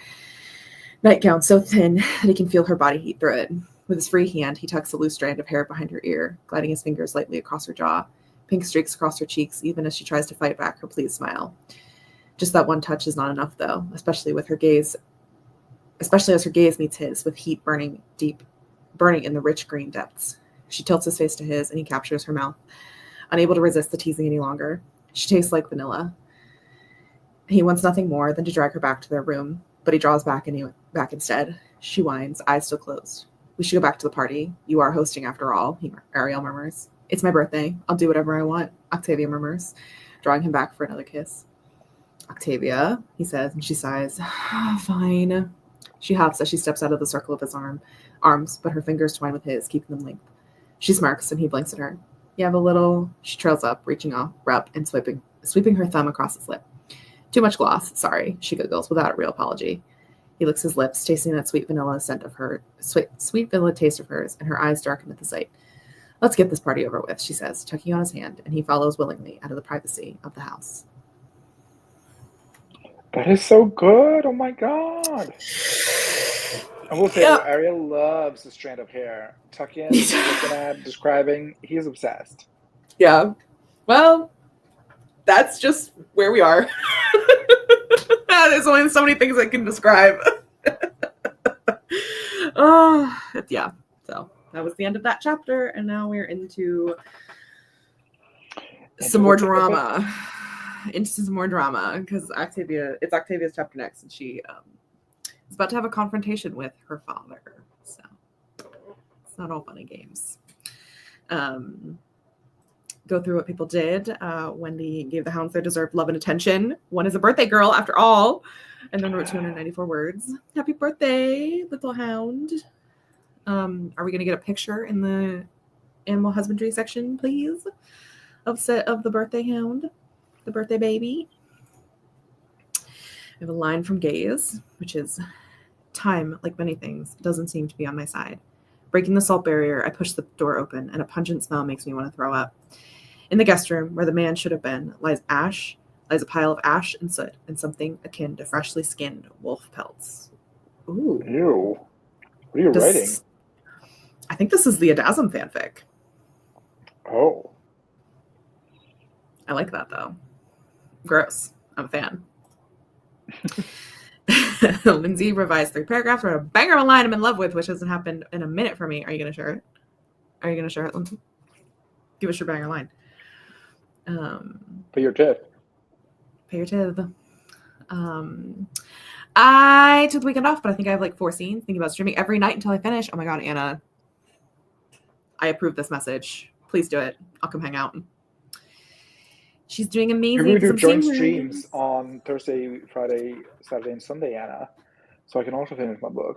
nightgown so thin that he can feel her body heat through it. With his free hand, he tucks a loose strand of hair behind her ear, gliding his fingers lightly across her jaw. Pink streaks across her cheeks, even as she tries to fight back her pleased smile. Just that one touch is not enough, though, especially as her gaze meets his, with heat burning in the rich green depths. She tilts his face to his, and he captures her mouth, unable to resist the teasing any longer. She tastes like vanilla. He wants nothing more than to drag her back to their room, but he draws back instead. She whines, eyes still closed. We should go back to the party. You are hosting after all, Ariel murmurs. It's my birthday. I'll do whatever I want, Octavia murmurs, drawing him back for another kiss. Octavia, he says, and she sighs. Fine. She huffs as she steps out of the circle of his arms, but her fingers twine with his, keeping them linked. She smirks, and he blinks at her. You have a little... She trails up, reaching up and sweeping her thumb across his lip. Too much gloss, sorry, she giggles without a real apology. He licks his lips, tasting that sweet vanilla taste of hers, and her eyes darken at the sight. Let's get this party over with, she says, tucking on his hand, and he follows willingly out of the privacy of the house. That is so good. Oh my god. I will say, Ariel loves the strand of hair. Tuck in, looking at, describing. He's obsessed. Yeah. Well, that's just where we are. There's only so many things I can describe. Yeah. So that was the end of that chapter, and now we're into some more drama. Into some more drama, because it's Octavia's chapter next, and she is about to have a confrontation with her father. So it's not all fun and games. Go through what people did. Wendy gave the hounds their deserved love and attention. One is a birthday girl, after all, and then wrote 294 words. Happy birthday, little hound. Are we going to get a picture in the animal husbandry section, please, of the birthday hound? The birthday baby. I have a line from Gaze, which is, time, like many things, doesn't seem to be on my side. Breaking the salt barrier, I push the door open, and a pungent smell makes me want to throw up. In the guest room, where the man should have been, lies a pile of ash and soot, and something akin to freshly skinned wolf pelts. Ooh. Ew. What are you writing? I think this is the Adazam fanfic. Oh. I like that, though. Gross. I'm a fan. Lindsay revised 3 paragraphs, wrote a banger of a line I'm in love with, which hasn't happened in a minute for me. Are you going to share it? Lindsay? Give us your banger line. Pay your tip. I took the weekend off, but I think I have like 4 scenes. Thinking about streaming every night until I finish. Oh my god, Anna. I approve this message. Please do it. I'll come hang out. She's doing amazing. We do joint streams on Thursday, Friday, Saturday, and Sunday, Anna. So I can also finish my book.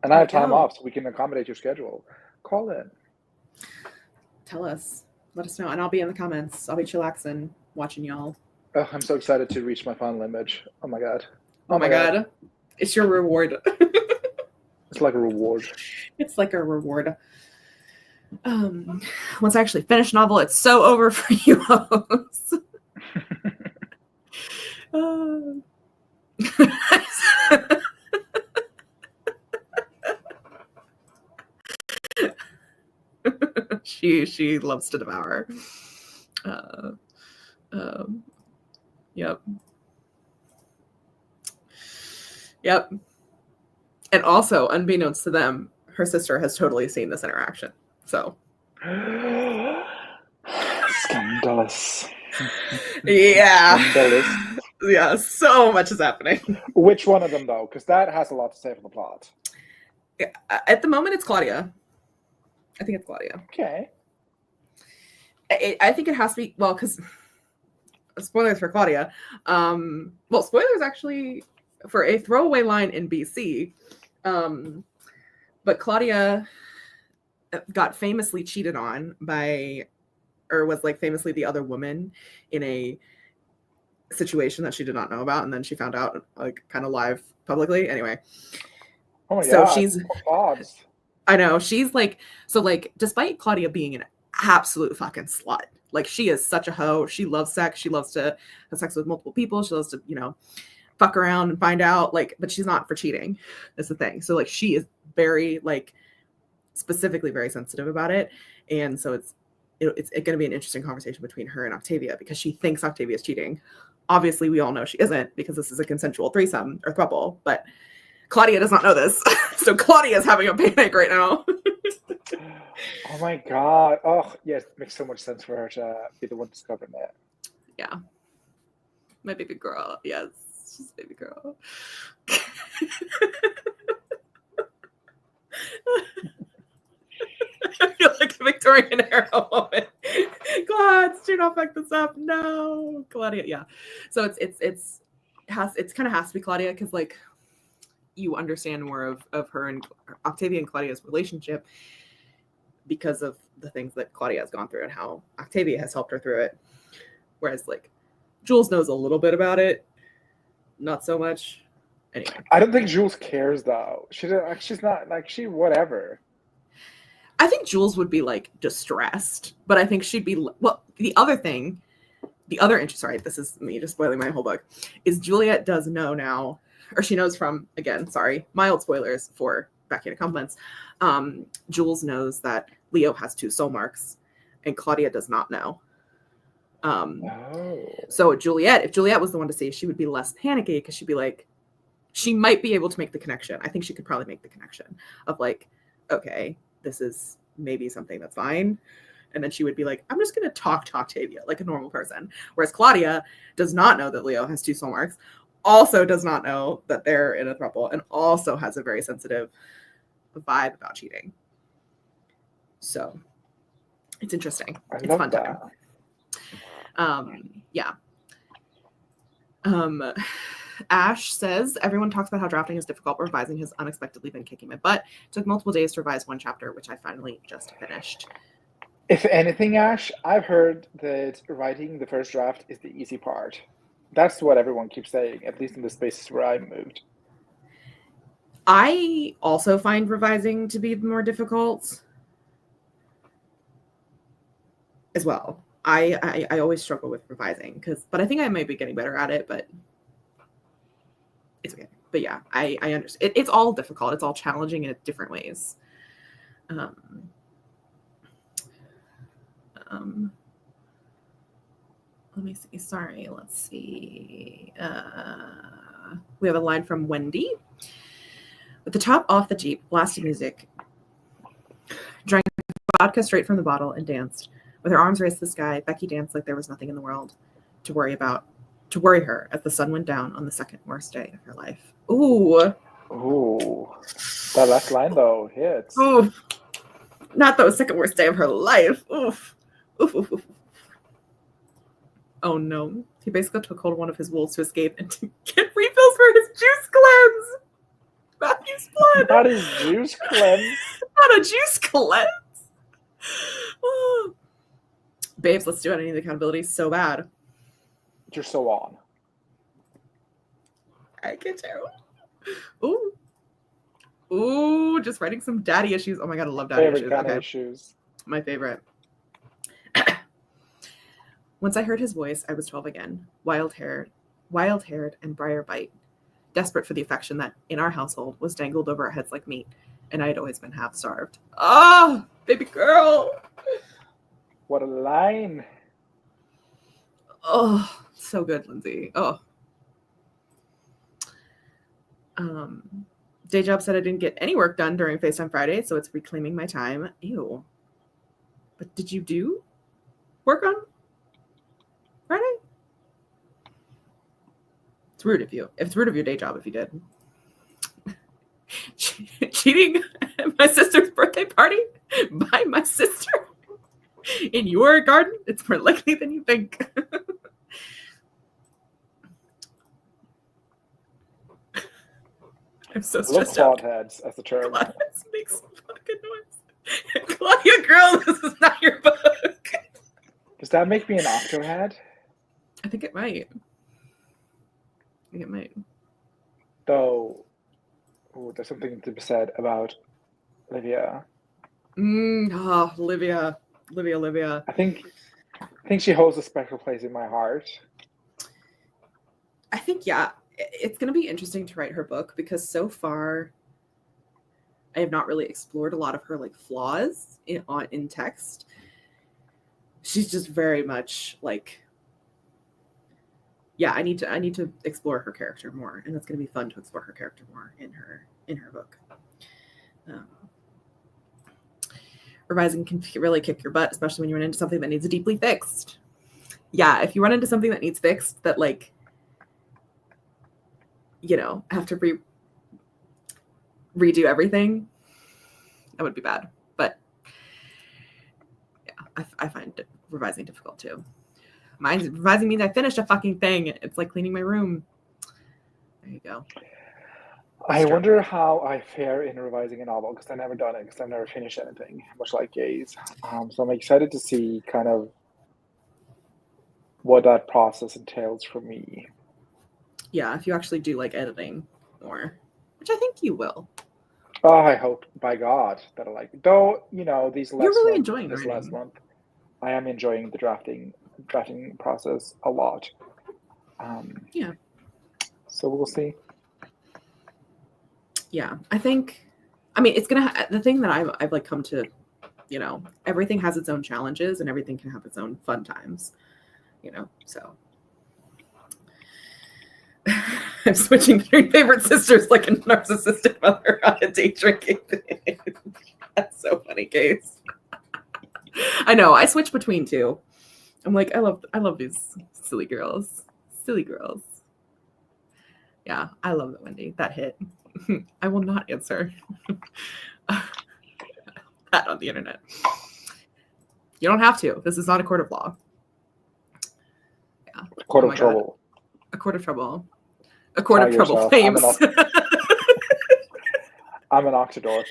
And I have time off, so we can accommodate your schedule. Call in. Tell us. Let us know. And I'll be in the comments. I'll be chillaxing, watching y'all. Oh, I'm so excited to reach my final image. Oh my god. Oh my god. It's your reward. It's like a reward. It's like a reward. Once I actually finish novel, it's so over for you hosts. She loves to devour. Yep. And also, unbeknownst to them, her sister has totally seen this interaction. So scandalous. Yeah. Scandalous. Yeah, so much is happening. Which one of them though? Because that has a lot to say for the plot. Yeah, at the moment, it's Claudia. I think it's Claudia. Okay. I think it has to be, well, because spoilers for Claudia. Well, spoilers actually for a throwaway line in BC. But Claudia got famously cheated on by, or was like famously the other woman in a situation that she did not know about, and then she found out like kind of live publicly. Anyway. Oh my so god. She's odds. I know, she's like, so like despite Claudia being an absolute fucking slut, like she is such a hoe, she loves sex, she loves to have sex with multiple people, she loves to, you know, fuck around and find out, like, but she's not for cheating is the thing. So like she is very like specifically very sensitive about it. And so it's going to be an interesting conversation between her and Octavia because she thinks Octavia is cheating. Obviously, we all know she isn't because this is a consensual threesome or throuple, but Claudia does not know this. So Claudia is having a panic right now. Oh my God. Oh, yes. It makes so much sense for her to be the one discovering it. Yeah. My baby girl. Yes. She's baby girl. I feel like a Victorian era woman. God, do not fuck this up. No, Claudia. Yeah. So it's kind of has to be Claudia because like you understand more of her and Octavia and Claudia's relationship because of the things that Claudia has gone through and how Octavia has helped her through it. Whereas like Jules knows a little bit about it, not so much. Anyway, I don't think Jules cares though. She's not like whatever. I think Jules would be like distressed, but I think she'd be well. The other sorry, this is me just spoiling my whole book, is Juliet does know now, or she knows from, again, sorry, mild spoilers for Backing Accomplishments. Jules knows that Leo has 2 soul marks, and Claudia does not know. So if Juliet was the one to see, she would be less panicky because she'd be like, she might be able to make the connection. I think she could probably make the connection of like, okay, this is maybe something that's fine. And then she would be like, I'm just going to talk to Octavia like a normal person. Whereas Claudia does not know that Leo has 2 soul marks, also does not know that they're in a throuple, and also has a very sensitive vibe about cheating. So it's interesting. It's fun time. Yeah. Ash says, everyone talks about how drafting is difficult, but revising has unexpectedly been kicking my butt. It took multiple days to revise 1 chapter, which I finally just finished. If anything, Ash, I've heard that writing the first draft is the easy part. That's what everyone keeps saying, at least in the spaces where I moved. I also find revising to be more difficult as well. I always struggle with revising but I think I might be getting better at it, but it's okay. But yeah, I understand. It's all difficult. It's all challenging in different ways. Let me see. Sorry. Let's see. We have a line from Wendy. With the top off the Jeep, blasting music, drank vodka straight from the bottle and danced. With her arms raised to the sky, Becky danced like there was nothing in the world to worry her as the sun went down on the second worst day of her life. Ooh. Ooh. That last line, though, hits. Ooh. Not the second worst day of her life. Oof. Oof, oof, oof. Oh, no. He basically took hold of one of his wolves to escape and to get refills for his juice cleanse. Matthew's blood. Not his juice cleanse. Not a juice cleanse. Oh. Babes, let's do it. I need accountability so bad. You're so on. I get you. Ooh, just writing some daddy issues. Oh my God, I love daddy issues. Kind of issues. My favorite. Once I heard his voice, I was 12 again, wild-haired and briar-bite, desperate for the affection that, in our household, was dangled over our heads like meat, and I had always been half-starved. Oh, baby girl. What a line. Oh, so good, Lindsay. Oh. Day job said I didn't get any work done during FaceTime Friday, so it's reclaiming my time. Ew. But did you do work on Friday? It's rude of you. It's rude of your day job if you did. Cheating at my sister's birthday party by my sister in your garden? It's more likely than you think. I'm so stressed out. Heads as the term. Claudius makes some fucking noise. Claudia, girl, this is not your book. Does that make me an octohead? I think it might. Though, there's something to be said about Livia. Livia. I think she holds a special place in my heart. I think, yeah, it's going to be interesting to write her book because so far, I have not really explored a lot of her like flaws in text. She's just very much like, yeah, I need to explore her character more, and it's going to be fun to explore her character more in her book. Revising can really kick your butt, especially when you run into something that needs deeply fixed. Yeah, if you run into something that needs fixed, that like, you know, have to redo everything, that would be bad. But yeah, I find revising difficult too. Revising means I finished a fucking thing. It's like cleaning my room. There you go. I wonder how I fare in revising a novel, because I've never done it, because I've never finished anything, much like Gaze. So I'm excited to see kind of what that process entails for me. Yeah, if you actually do like editing more, which I think you will. Oh, I hope, by God, that I like it. Though, you know, You're really enjoying this writing. last month, I am enjoying the drafting process a lot. Yeah. So we'll see. Yeah, I think, I mean, it's gonna the thing that I've like come to, you know, everything has its own challenges and everything can have its own fun times, you know. So I'm switching between favorite sisters like a narcissistic mother on a date drinking thing. That's so funny, Case. I know, I switch between two. I'm like, I love these silly girls. Silly girls. Yeah, I love it, Wendy. That hit. I will not answer that on the internet. You don't have to. This is not a court of law. Yeah. A court of trouble. A court of trouble. A court of trouble yourself. flames. I'm an Octodork.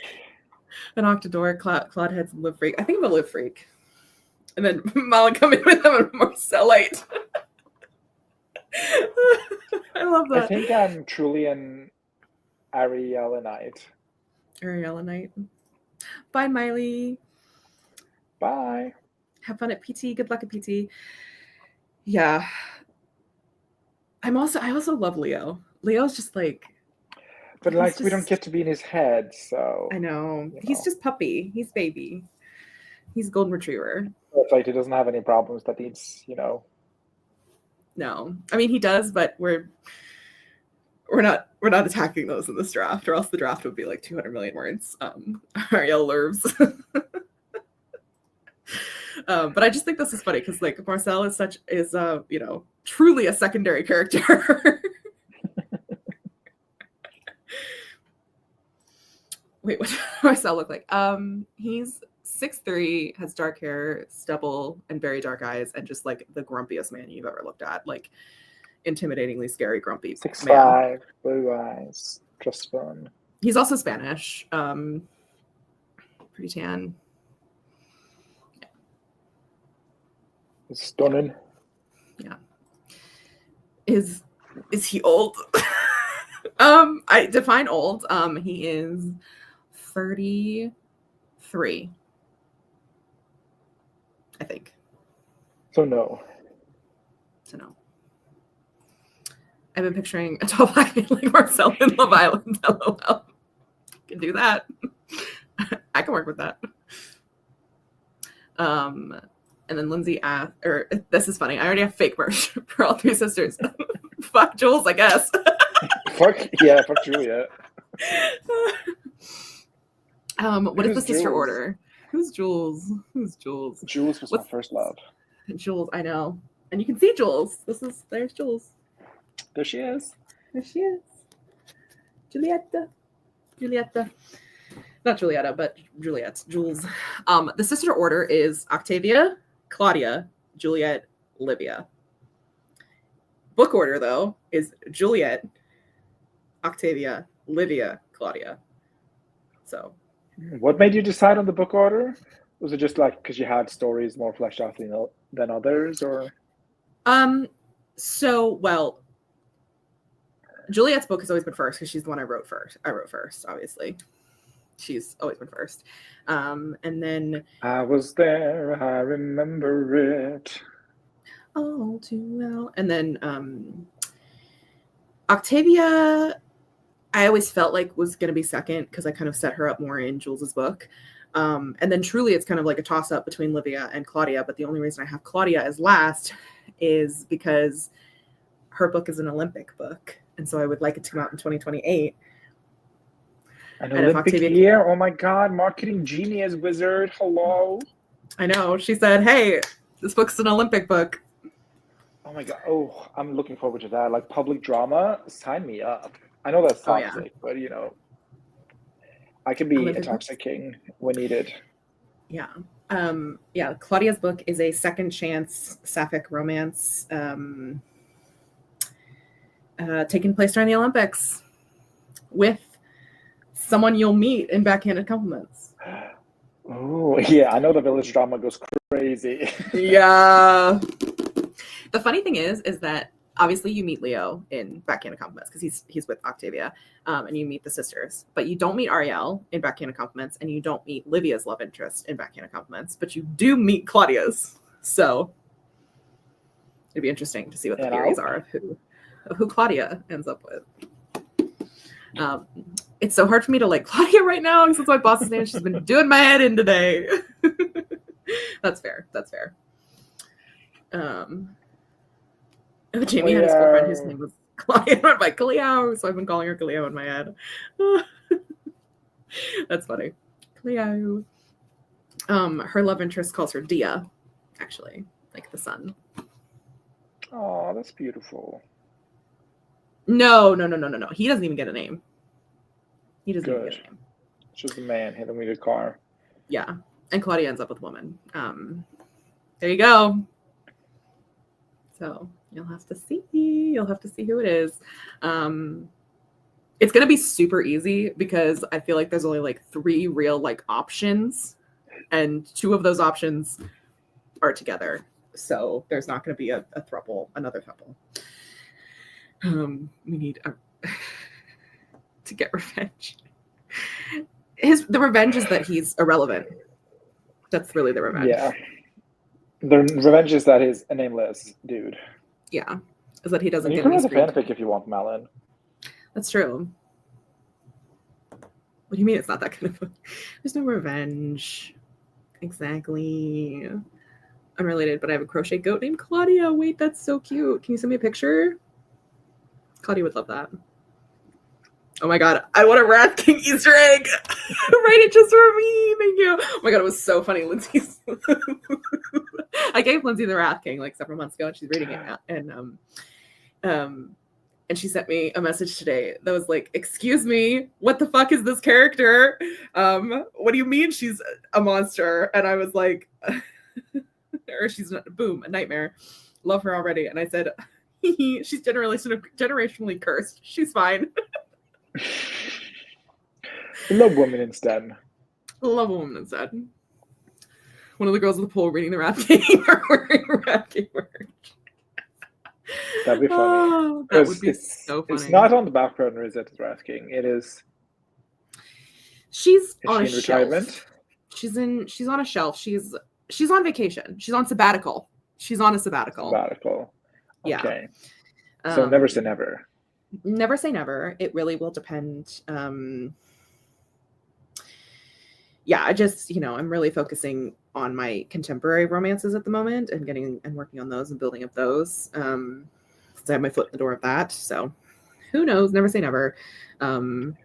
An Octodork, Claude heads, and Live Freak. I think I'm a Live Freak. And then Malin coming with them and Marcellite. I love that. I think I'm truly an Ariellanite. Ariellanite. Bye, Miley. Bye. Have fun at PT. Good luck at PT. Yeah. I also love Leo. Leo's just like, but like, we don't get to be in his head, so I know. He's just puppy. He's baby. He's golden retriever. It's like he doesn't have any problems that needs, you know. No. I mean, he does, but we're not attacking those in this draft, or else the draft would be like 200 million words. Ariel Lerves. But I just think this is funny because like Marcel is you know, truly a secondary character. Wait, what does Marcel look like? He's 6'3", has dark hair, stubble, and very dark eyes, and just like the grumpiest man you've ever looked at. Like intimidatingly scary, grumpy 6'5", blue eyes, just fun. He's also Spanish. Pretty tan. Stunning. Yeah. Is he old? I define old. He is 33. I think. So no. I've been picturing a tall black man like Marcel in Love Island. LOL. Can do that. I can work with that. And then Lindsay asked, or this is funny. I already have fake merch for all three sisters. Fuck Jules, I guess. Fuck Juliet. What is the sister order? Who's Jules? Jules was my first love. Jules, I know. And you can see Jules. There's Jules. There she is. Julietta. Not Julietta, but Juliet. Jules. The sister order is Octavia, Claudia, Juliet, Livia. Book order, though, is Juliet, Octavia, Livia, Claudia. So. What made you decide on the book order? Was it just like because you had stories more fleshed out than others, or? Well, Juliet's book has always been first because she's the one I wrote first, obviously. She's always been first. And then I was there, I remember it. Oh, too well. And then Octavia I always felt like was going to be second because I kind of set her up more in Jules's book. And then truly it's kind of like a toss up between Livia and Claudia. But the only reason I have Claudia as last is because her book is an Olympic book. And so I would like it to come out in 2028. An And if Olympic Octavia- year? Oh my God, marketing genius wizard. Hello. I know. She said, hey, this book's an Olympic book. Oh my God. Oh, I'm looking forward to that. Like public drama, sign me up. I know that's Oh, yeah. toxic, but you know, I could be Olympic a toxic king when needed. Yeah. Yeah, Claudia's book is a second chance sapphic romance taking place during the Olympics with someone you'll meet in Backhanded Compliments. Oh, yeah, I know the village drama goes crazy. Yeah. The funny thing is that obviously you meet Leo in Backhanded Compliments because he's with Octavia, and you meet the sisters, but you don't meet Ariel in Backhanded Compliments, and you don't meet Livia's love interest in Backhanded Compliments, but you do meet Claudia's. So it'd be interesting to see what the theories are of who Claudia ends up with. It's so hard for me to like Claudia right now because it's my boss's name. She's been doing my head in today. That's fair. Jamie had a school friend whose name was Claudia. I went by Cleo, so I've been calling her Cleo in my head. That's funny. Cleo. Her love interest calls her Dia, actually, like the sun. Oh, that's beautiful. No. He doesn't even get a name. Even get a name. It's just a man hit him with a car. Yeah. And Claudia ends up with a woman. There you go. So you'll have to see who it is. It's going to be super easy because I feel like there's only like 3 real like options, and 2 of those options are together. So there's not going to be another throuple. We need to get revenge. The revenge is that he's irrelevant. That's really the revenge. Yeah. The revenge is that he's a nameless dude. Yeah. Is that he doesn't you get can any write a screen fanfic if you want, Malin. That's true. What do you mean it's not that kind of book? There's no revenge. Exactly. Unrelated, but I have a crochet goat named Claudia. Wait, that's so cute. Can you send me a picture? Claudia would love that. Oh my God, I want a Wrath King Easter egg. Write it just for me. Thank you. Oh my God, it was so funny. Lindsay's. I gave Lindsay the Wrath King like several months ago, and she's reading it now. And she sent me a message today that was like, "Excuse me, what the fuck is this character? What do you mean she's a monster?" And I was like, or she's a nightmare. Love her already. And I said, she's generationally cursed. She's fine. Love women instead. Love a woman instead. One of the girls at the pool reading the Wrath King are wearing Wrath King merch. That'd be funny. Oh, that would be so funny. It's not on the back burner, is it, Wrath King? It is. She's on a retirement? Shelf. She's on a shelf. She's on vacation. She's on sabbatical. She's on a sabbatical. Sabbatical. Okay. Yeah. So never say never. Never say never. It really will depend. Yeah, I just, I'm really focusing on my contemporary romances at the moment and working on those and building up those. So I have my foot in the door of that. So who knows? Never say never. Remember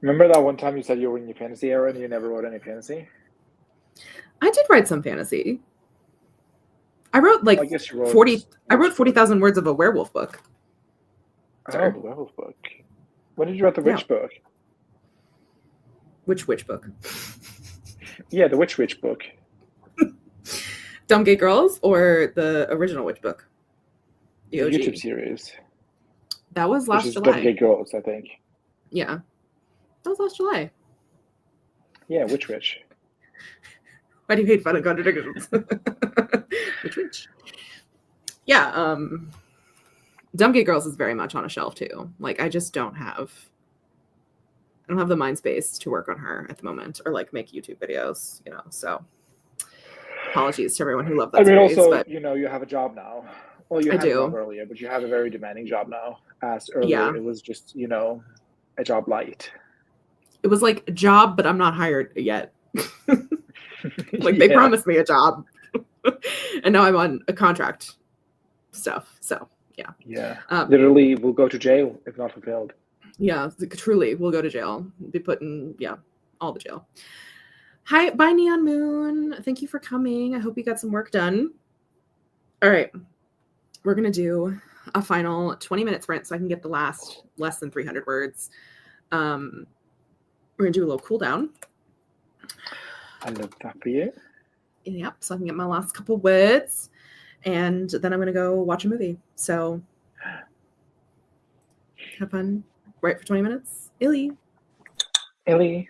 that one time you said you were in your fantasy era and you never wrote any fantasy? I did write some fantasy. I wrote like 40. I wrote 40,000 words of a werewolf book. Oh, the werewolf book. When did you write the witch book? Which witch book? Yeah, the witch book. Dumb Gay Girls or the original witch book? The YouTube series. That was last July. Dumb Gay Girls, I think. Yeah. That was last July. Yeah, which? Why do you hate fun and contradictions? Which? Yeah, Dumb Gay Girls is very much on a shelf too. Like I don't have the mind space to work on her at the moment or like make YouTube videos, so apologies to everyone who loved that series. Also, but you have a job now. Well, you had a job earlier, but you have a very demanding job now. As earlier, it was just, a job light? It was like a job, but I'm not hired yet. Like they Yeah. promised me a job, and now I'm on a contract stuff. So yeah, Yeah. um, Literally, we'll go to jail if not fulfilled. yeah, truly, we'll go to jail. Be put in all the jail. Hi, bye, Neon Moon. Thank you for coming. I hope you got some work done. All right, we're gonna do a final 20-minute sprint so I can get the last less than 300 words. We're gonna do a little cool down. I love that for you. Yep, so I can get my last couple words, and then I'm gonna go watch a movie. So have fun. Right for 20 minutes. Illy. Ellie.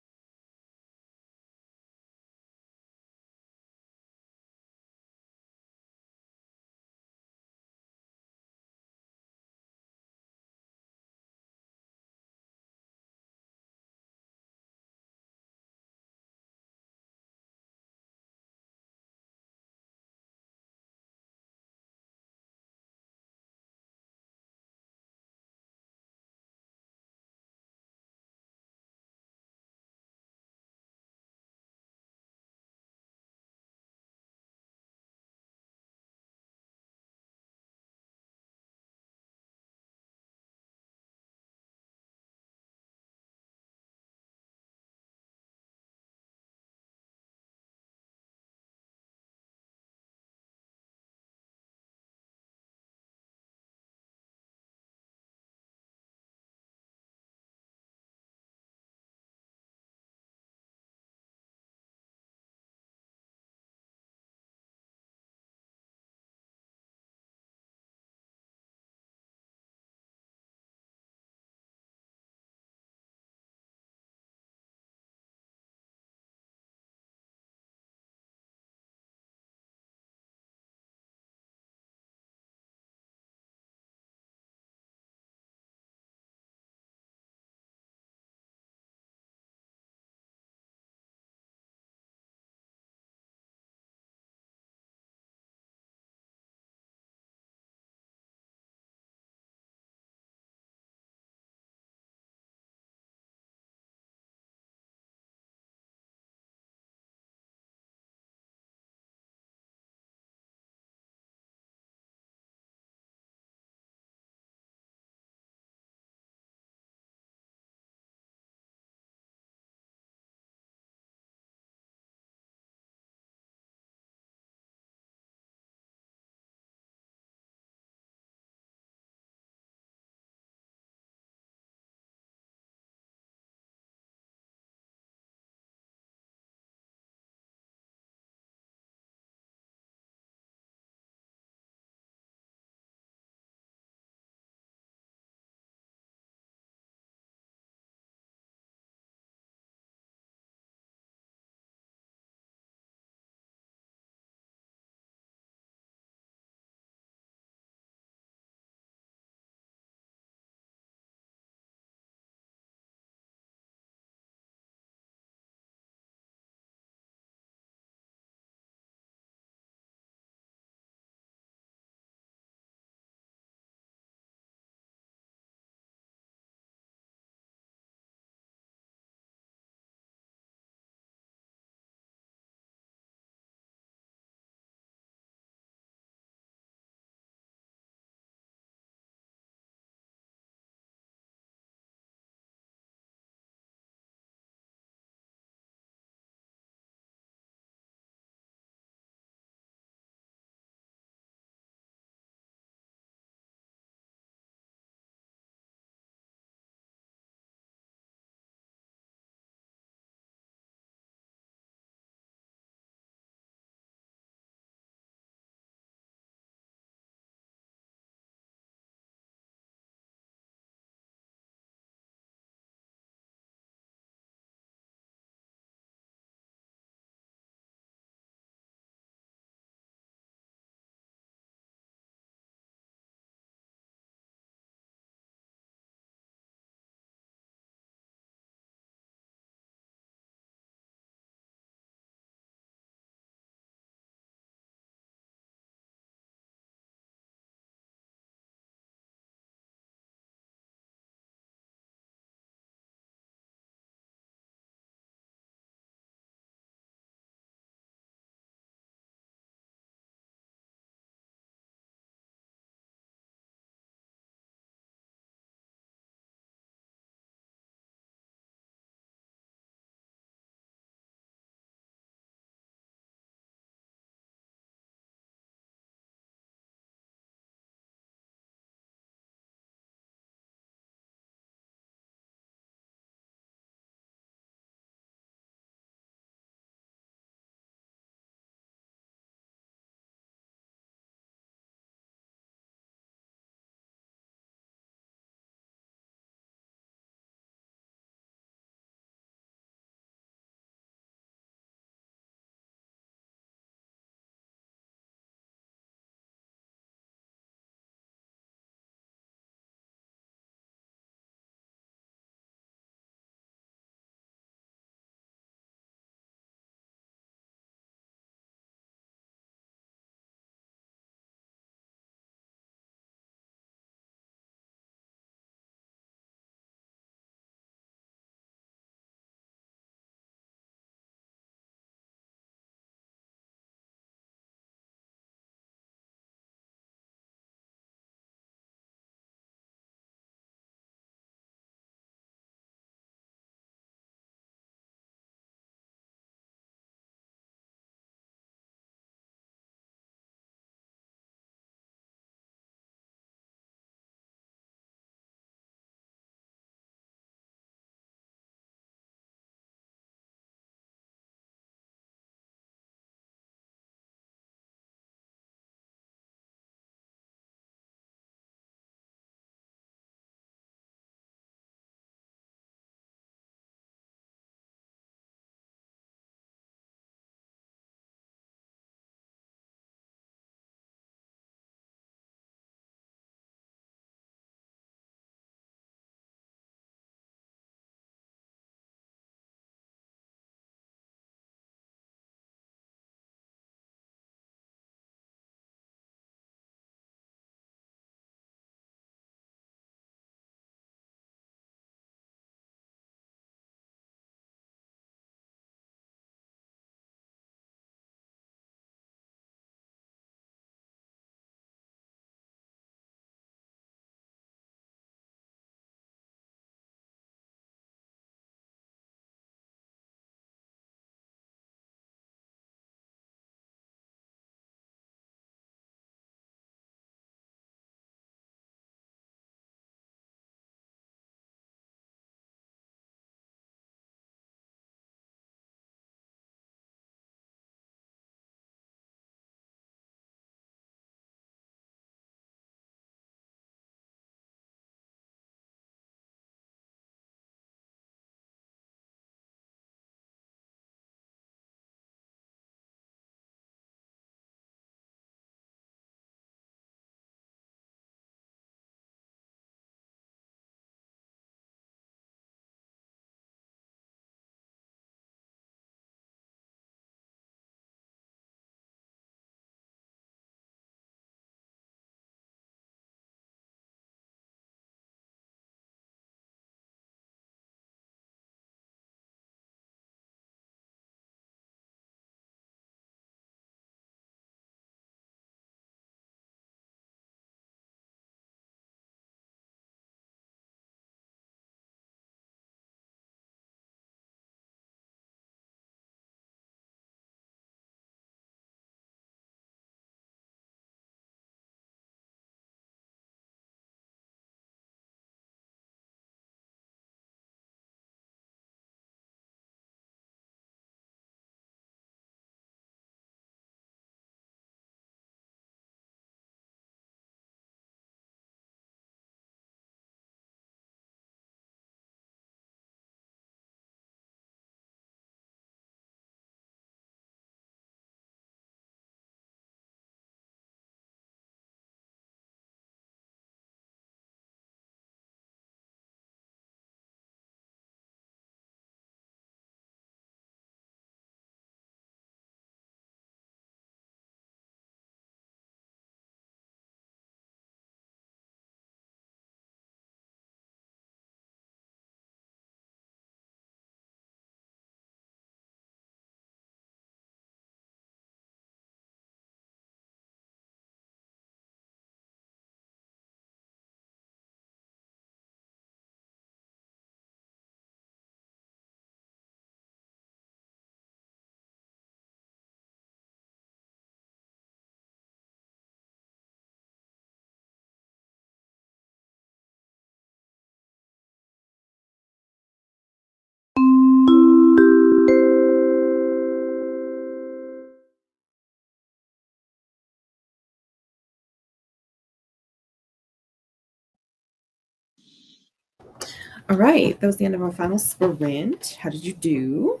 All right, that was the end of our final sprint. How did you do?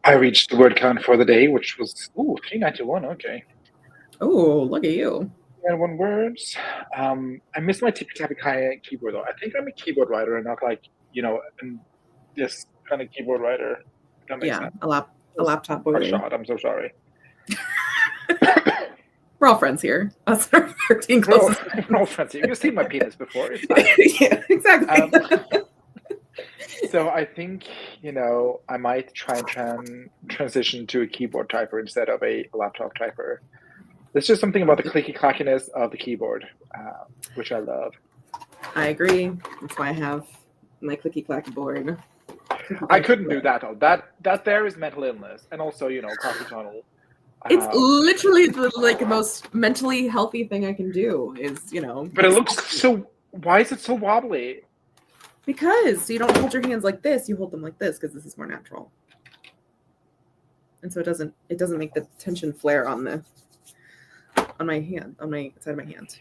I reached the word count for the day, which was 391. Okay. Oh, look at you. 391 words. I missed my tippy tappy keyboard though. I think I'm a keyboard writer and not like this kind of keyboard writer. If that makes Yeah, sense. a laptop Our boy. shot. I'm so sorry. We're all friends here. Us our 13 We're all, closest friends. we're all friends. You've seen my penis before. It's fine. Yeah, exactly. So I think I might try and transition to a keyboard typer instead of a laptop typer. There's just something about the clicky clackiness of the keyboard, which I love. I agree. That's why I have my clicky clacky board. I couldn't do that though. That there is mental illness, and also carpal tunnel. It's literally the most mentally healthy thing I can do is But it looks so. Why is it so wobbly? Because you don't hold your hands like this, you hold them like this because this is more natural. And so it doesn't make the tension flare on my hand, on my side of my hand.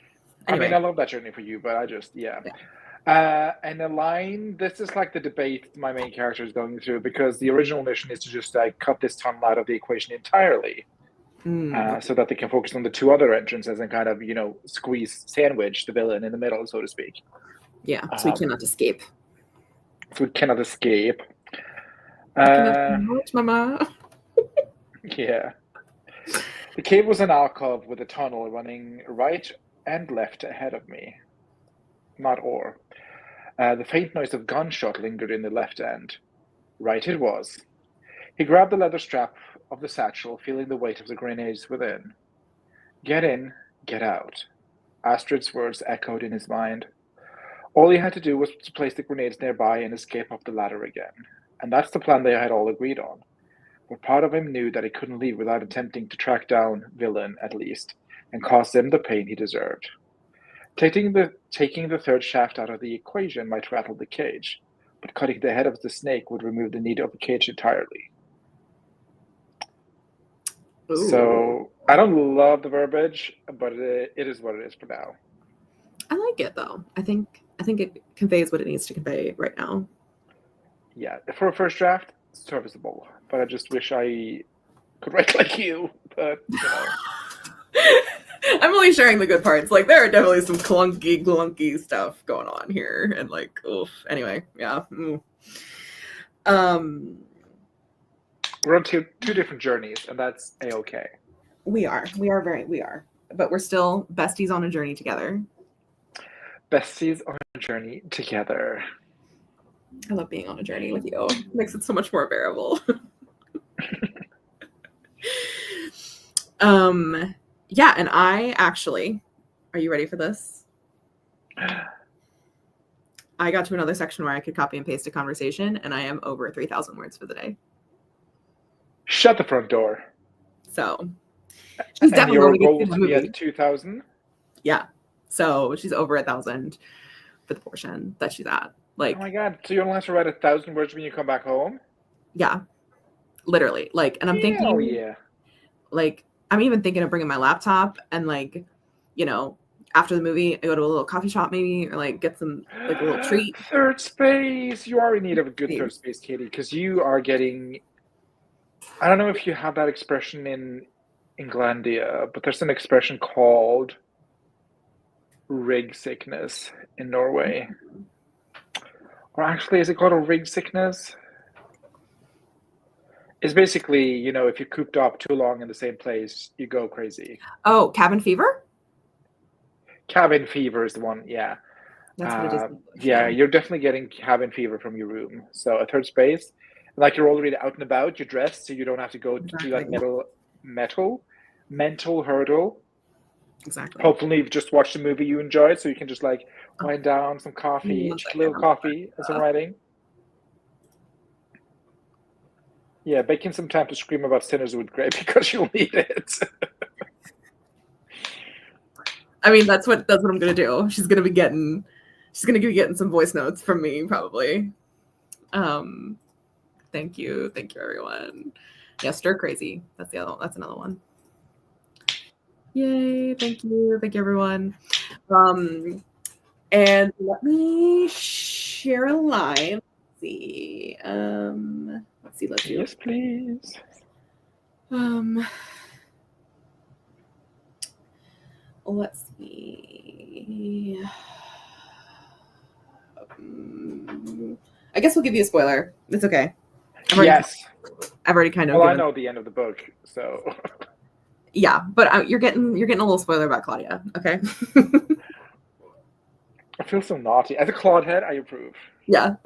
Anyway. I mean, I love that journey for you, but I just and the line, this is like the debate my main character is going through, because the original mission is to just cut this tunnel out of the equation entirely, so that they can focus on the two other entrances and kind of sandwich the villain in the middle, so to speak. Yeah, so we cannot escape. So we cannot escape. Mama. Yeah. The cave was an alcove with a tunnel running right and left ahead of me. Not or. The faint noise of gunshot lingered in the left end. Right it was. He grabbed the leather strap of the satchel, feeling the weight of the grenades within. Get in, get out. Astrid's words echoed in his mind. All he had to do was to place the grenades nearby and escape up the ladder again. And that's the plan they had all agreed on. But part of him knew that he couldn't leave without attempting to track down Villain, at least, and cause him the pain he deserved. Taking the third shaft out of the equation might rattle the cage, but cutting the head of the snake would remove the need of the cage entirely. Ooh. So I don't love the verbiage, but it is what it is for now. I like it though. I think it conveys what it needs to convey right now. Yeah, for a first draft, serviceable. But I just wish I could write like you. But I'm only sharing the good parts. Like there are definitely some clunky stuff going on here, and like, oof. Anyway, yeah. We're on two different journeys, and that's a-okay. We are, but we're still besties on a journey together. Besties on a journey together. I love being on a journey with you. It makes it so much more bearable. Yeah, and I actually, are you ready for this? I got to another section where I could copy and paste a conversation, and I am over 3,000 words for the day. Shut the front door. So she's definitely your going to goal get to the be movie. at 2,000. Yeah, so she's over 1,000 for the portion that she's at. Like, oh my god! So you only have to write 1,000 words when you come back home? Yeah, literally. Like, and I'm thinking, yeah. Like, I'm even thinking of bringing my laptop and like, after the movie, I go to a little coffee shop maybe, or like get some like a little treat. Third space. You are in need of a good third space, Katie, because you are getting. I don't know if you have that expression in Englandia, but there's an expression called rig sickness in Norway. Or actually, is it called a rig sickness? It's basically, if you're cooped up too long in the same place, you go crazy. Oh, cabin fever? Cabin fever is the one, yeah. That's what it is. Yeah, you're definitely getting cabin fever from your room. So a third space, like you're already out and about, you're dressed, so you don't have to go to that mental hurdle. Exactly. Hopefully you've just watched a movie you enjoyed, so you can just like wind down some coffee, just a little coffee and some writing. Yeah, baking some time to scream about Sinners would be great because you'll need it. I mean, that's what I'm gonna do. She's gonna be getting some voice notes from me probably. Thank you everyone. Yeah, Stir Crazy. That's another one. Yay! Thank you everyone. And let me share a line. Let's see. Let's see. Let's do. Yes, please. Let's see. I guess we'll give you a spoiler. It's okay. Yes. I've already kind of. Well, I given, know the end of the book, so. Yeah, but you're getting a little spoiler about Claudia. Okay. I feel so naughty. As a Claudehead, I approve. Yeah.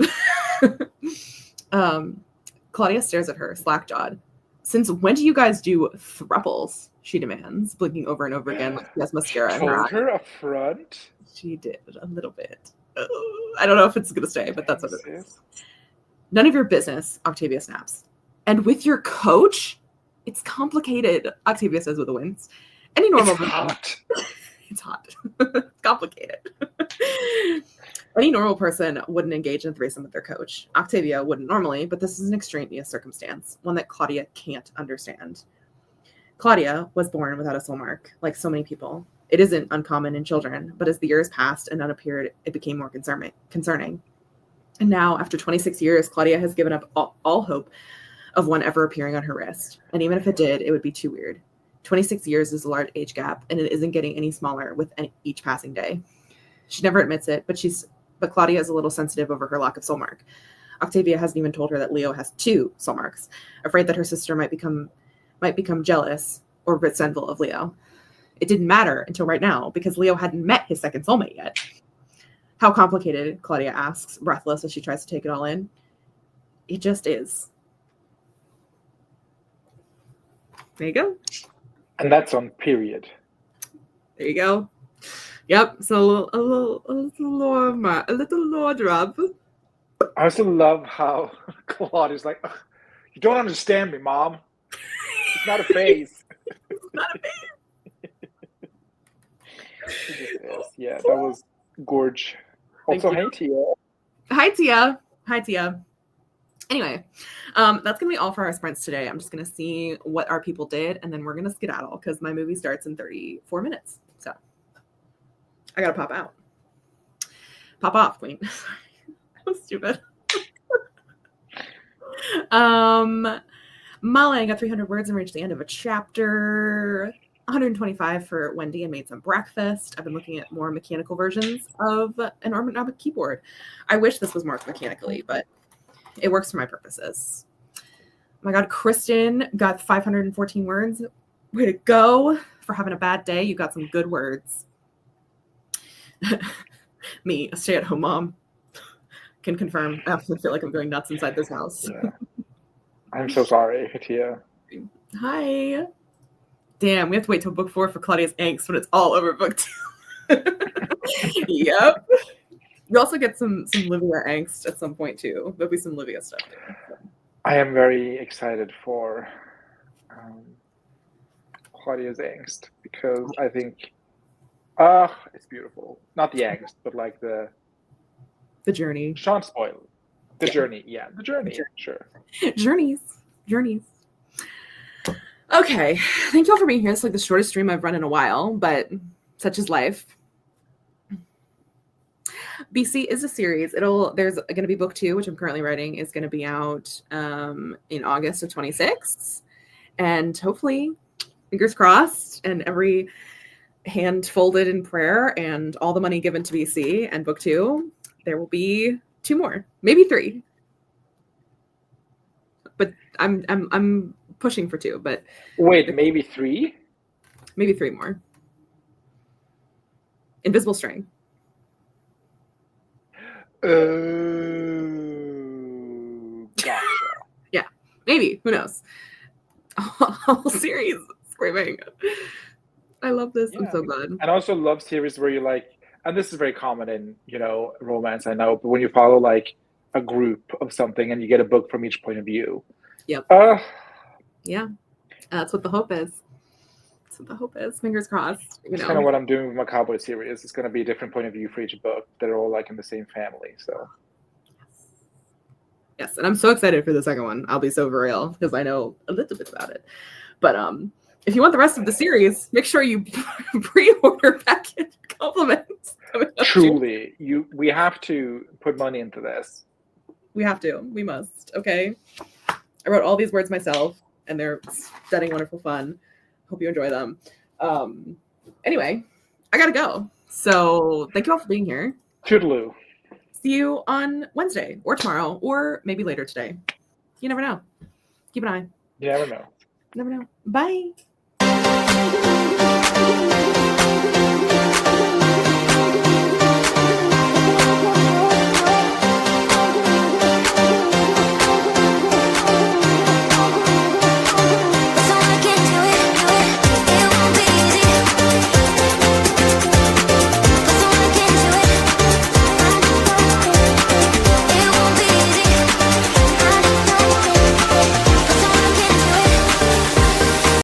Claudia stares at her, slack-jawed. Since when do you guys do thruples? She demands, blinking over and over again like she has mascara in her Told eye. her up front. She did a little bit. I don't know if it's gonna stay, but that's what it is. Sis. None of your business, Octavia snaps. And with your coach? It's complicated, Octavia says with a wince. Any normal It's hot. It's hot. It's complicated. Any normal person wouldn't engage in a threesome with their coach. Octavia wouldn't normally, but this is an extraneous circumstance, one that Claudia can't understand. Claudia was born without a soul mark, like so many people. It isn't uncommon in children, but as the years passed and none appeared, it became more concerning. And now, after 26 years, Claudia has given up all hope of one ever appearing on her wrist. And even if it did, it would be too weird. 26 years is a large age gap, and it isn't getting any smaller with each passing day. She never admits it, but Claudia is a little sensitive over her lack of soul mark. Octavia hasn't even told her that Leo has 2 soul marks, afraid that her sister might become jealous or resentful of Leo. It didn't matter until right now, because Leo hadn't met his second soulmate yet. How complicated, Claudia asks, breathless as she tries to take it all in. It just is. There you go. And that's on period. There you go. Yep. So a little lore drop. I also love how Claude is like, "Ugh, you don't understand me, Mom. It's not a phase." Not a big- It just is. Yeah, that was gorge. Thank Also, you. hey Tia. Hi, Tia. Hi, Tia. Anyway, that's gonna be all for our sprints today. I'm just gonna see what our people did, and then we're gonna skedaddle because my movie starts in 34 minutes. So I gotta pop out. Pop off, Queen. Sorry, that was stupid. Molly, I got 300 words and reached the end of a chapter. 125 for Wendy and made some breakfast. I've been looking at more mechanical versions of an ergonomic keyboard. I wish this was more mechanically, but it works for my purposes. Oh my God, Kristen got 514 words. Way to go. For having a bad day, you got some good words. Me, a stay-at-home mom, can confirm. I often feel like I'm going nuts inside this house. Yeah. I'm so sorry, Tia. Hi. Damn, we have to wait till book 4 for Claudia's angst when it's all over book 2. Yep. You also get some Livia angst at some point too. There'll be some Livia stuff there. I am very excited for Claudia's angst because I think it's beautiful. Not the angst, but like the journey. Sean spoil. The Yeah. journey. Yeah, the journey. Sure. Journeys. Okay. Thank you all for being here. It's like the shortest stream I've run in a while, but such is life. BC is a series. There's going to be book 2, which I'm currently writing, is going to be out in August of 26. And hopefully, fingers crossed, and every hand folded in prayer and all the money given to BC and book 2, there will be 2 more, maybe 3. But I'm pushing for 2, but Wait, maybe 3? maybe 3 more. Invisible String. Gotcha. Maybe. Who knows? Whole series screaming. I love this. I'm Yeah. so glad. And I also love series where you like, and this is very common in, romance, I know, but when you follow like a group of something and you get a book from each point of view. Yep. It's That's what the hope is. That's what the hope is. Fingers crossed. kind of what I'm doing with my cowboy series. It's going to be a different point of view for each book. They're all like in the same family. So Yes, and I'm so excited for the second one. I'll be so real because I know a little bit about it. But if you want the rest of the series, make sure you pre-order package compliments. Truly, we have to put money into this. We have to. We must. Okay. I wrote all these words myself, and they're stunning, wonderful fun. Hope you enjoy them. Anyway, I gotta go. So thank you all for being here. Toodaloo. See you on Wednesday or tomorrow or maybe later today. You never know. Keep an eye. You never know. Never know. Bye.